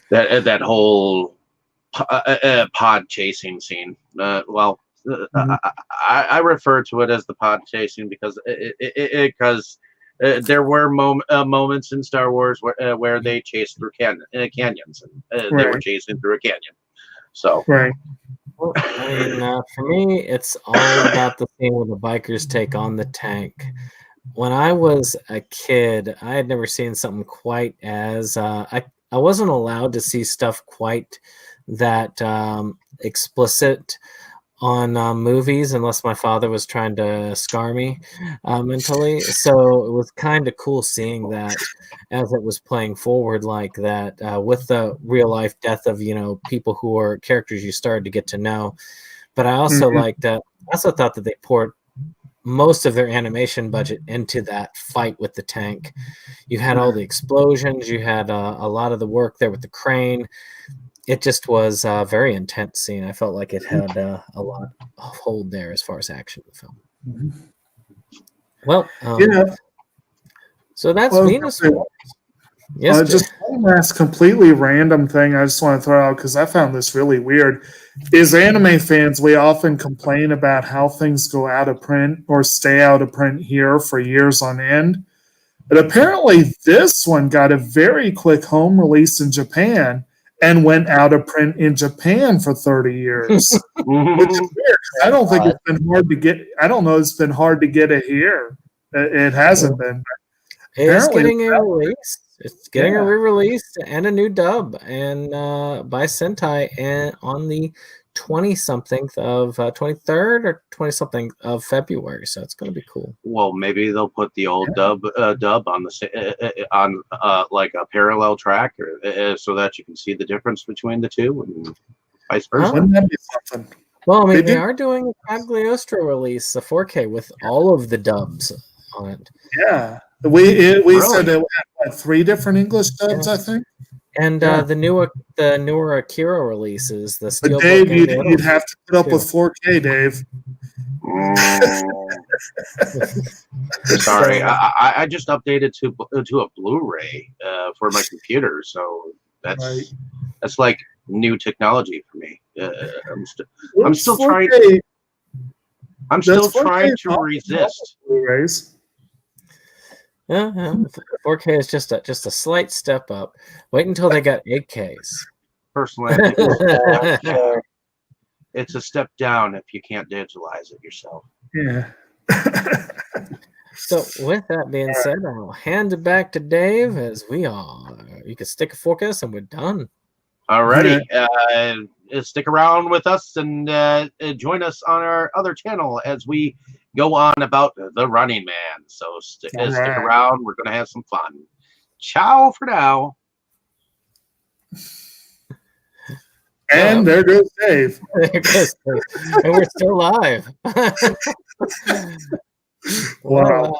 that whole pod chasing scene. I refer to it as the pod chasing because there were moments in Star Wars where they chased through canyons, and they were chasing through a canyon. So, Well, I mean, for me, it's all about the scene where the bikers take on the tank. When I was a kid, I had never seen something quite as I wasn't allowed to see stuff quite that explicit on movies unless my father was trying to scar me mentally. So it was kind of cool seeing that as it was playing forward like that with the real life death of, people who are characters you started to get to know. But I also liked that. I also thought that they poured most of their animation budget into that fight with the tank. You had all the explosions. You had a lot of the work there with the crane. It just was a very intense scene. I felt like it had a lot of hold there as far as action in the film. Well, so that's Venus Wars. Yes, just one last completely random thing I just want to throw out because I found this really weird. As anime fans, we often complain about how things go out of print or stay out of print here for years on end. But apparently this one got a very quick home release in Japan and went out of print in Japan for 30 years. Which is weird. I don't think it's been hard to get. I don't know. It's been hard to get it here. It hasn't been. It's getting a release. It's getting a re-release and a new dub, and by Sentai, and on the 20-something of 23rd or 20-something of February. So it's going to be cool. Well, maybe they'll put the old dub on the like a parallel track, or so that you can see the difference between the two, and vice versa. Wouldn't that be something? Well, I mean, they are doing a Cagliostro release, a 4K with all of the dubs on it. Yeah. We said it had 3 different English dubs, I think. And the newer Akira releases, the Steel. But Dave, you'd have to put up with 4K, Dave. Sorry, I just updated to a Blu-ray for my computer, so that's like new technology for me. I'm still trying to resist. Blu-rays. Yeah, 4K is just a slight step up. Wait until they got 8Ks. Personally, I think it's a step down if you can't digitalize it yourself. Yeah. So with that being said, I'll hand it back to Dave as you can stick a focus and we're done. Alrighty. Stick around with us and join us on our other channel as we go on about the Running Man. So stick around. We're going to have some fun. Ciao for now. And there goes Dave. There goes Dave. And we're still live. Wow.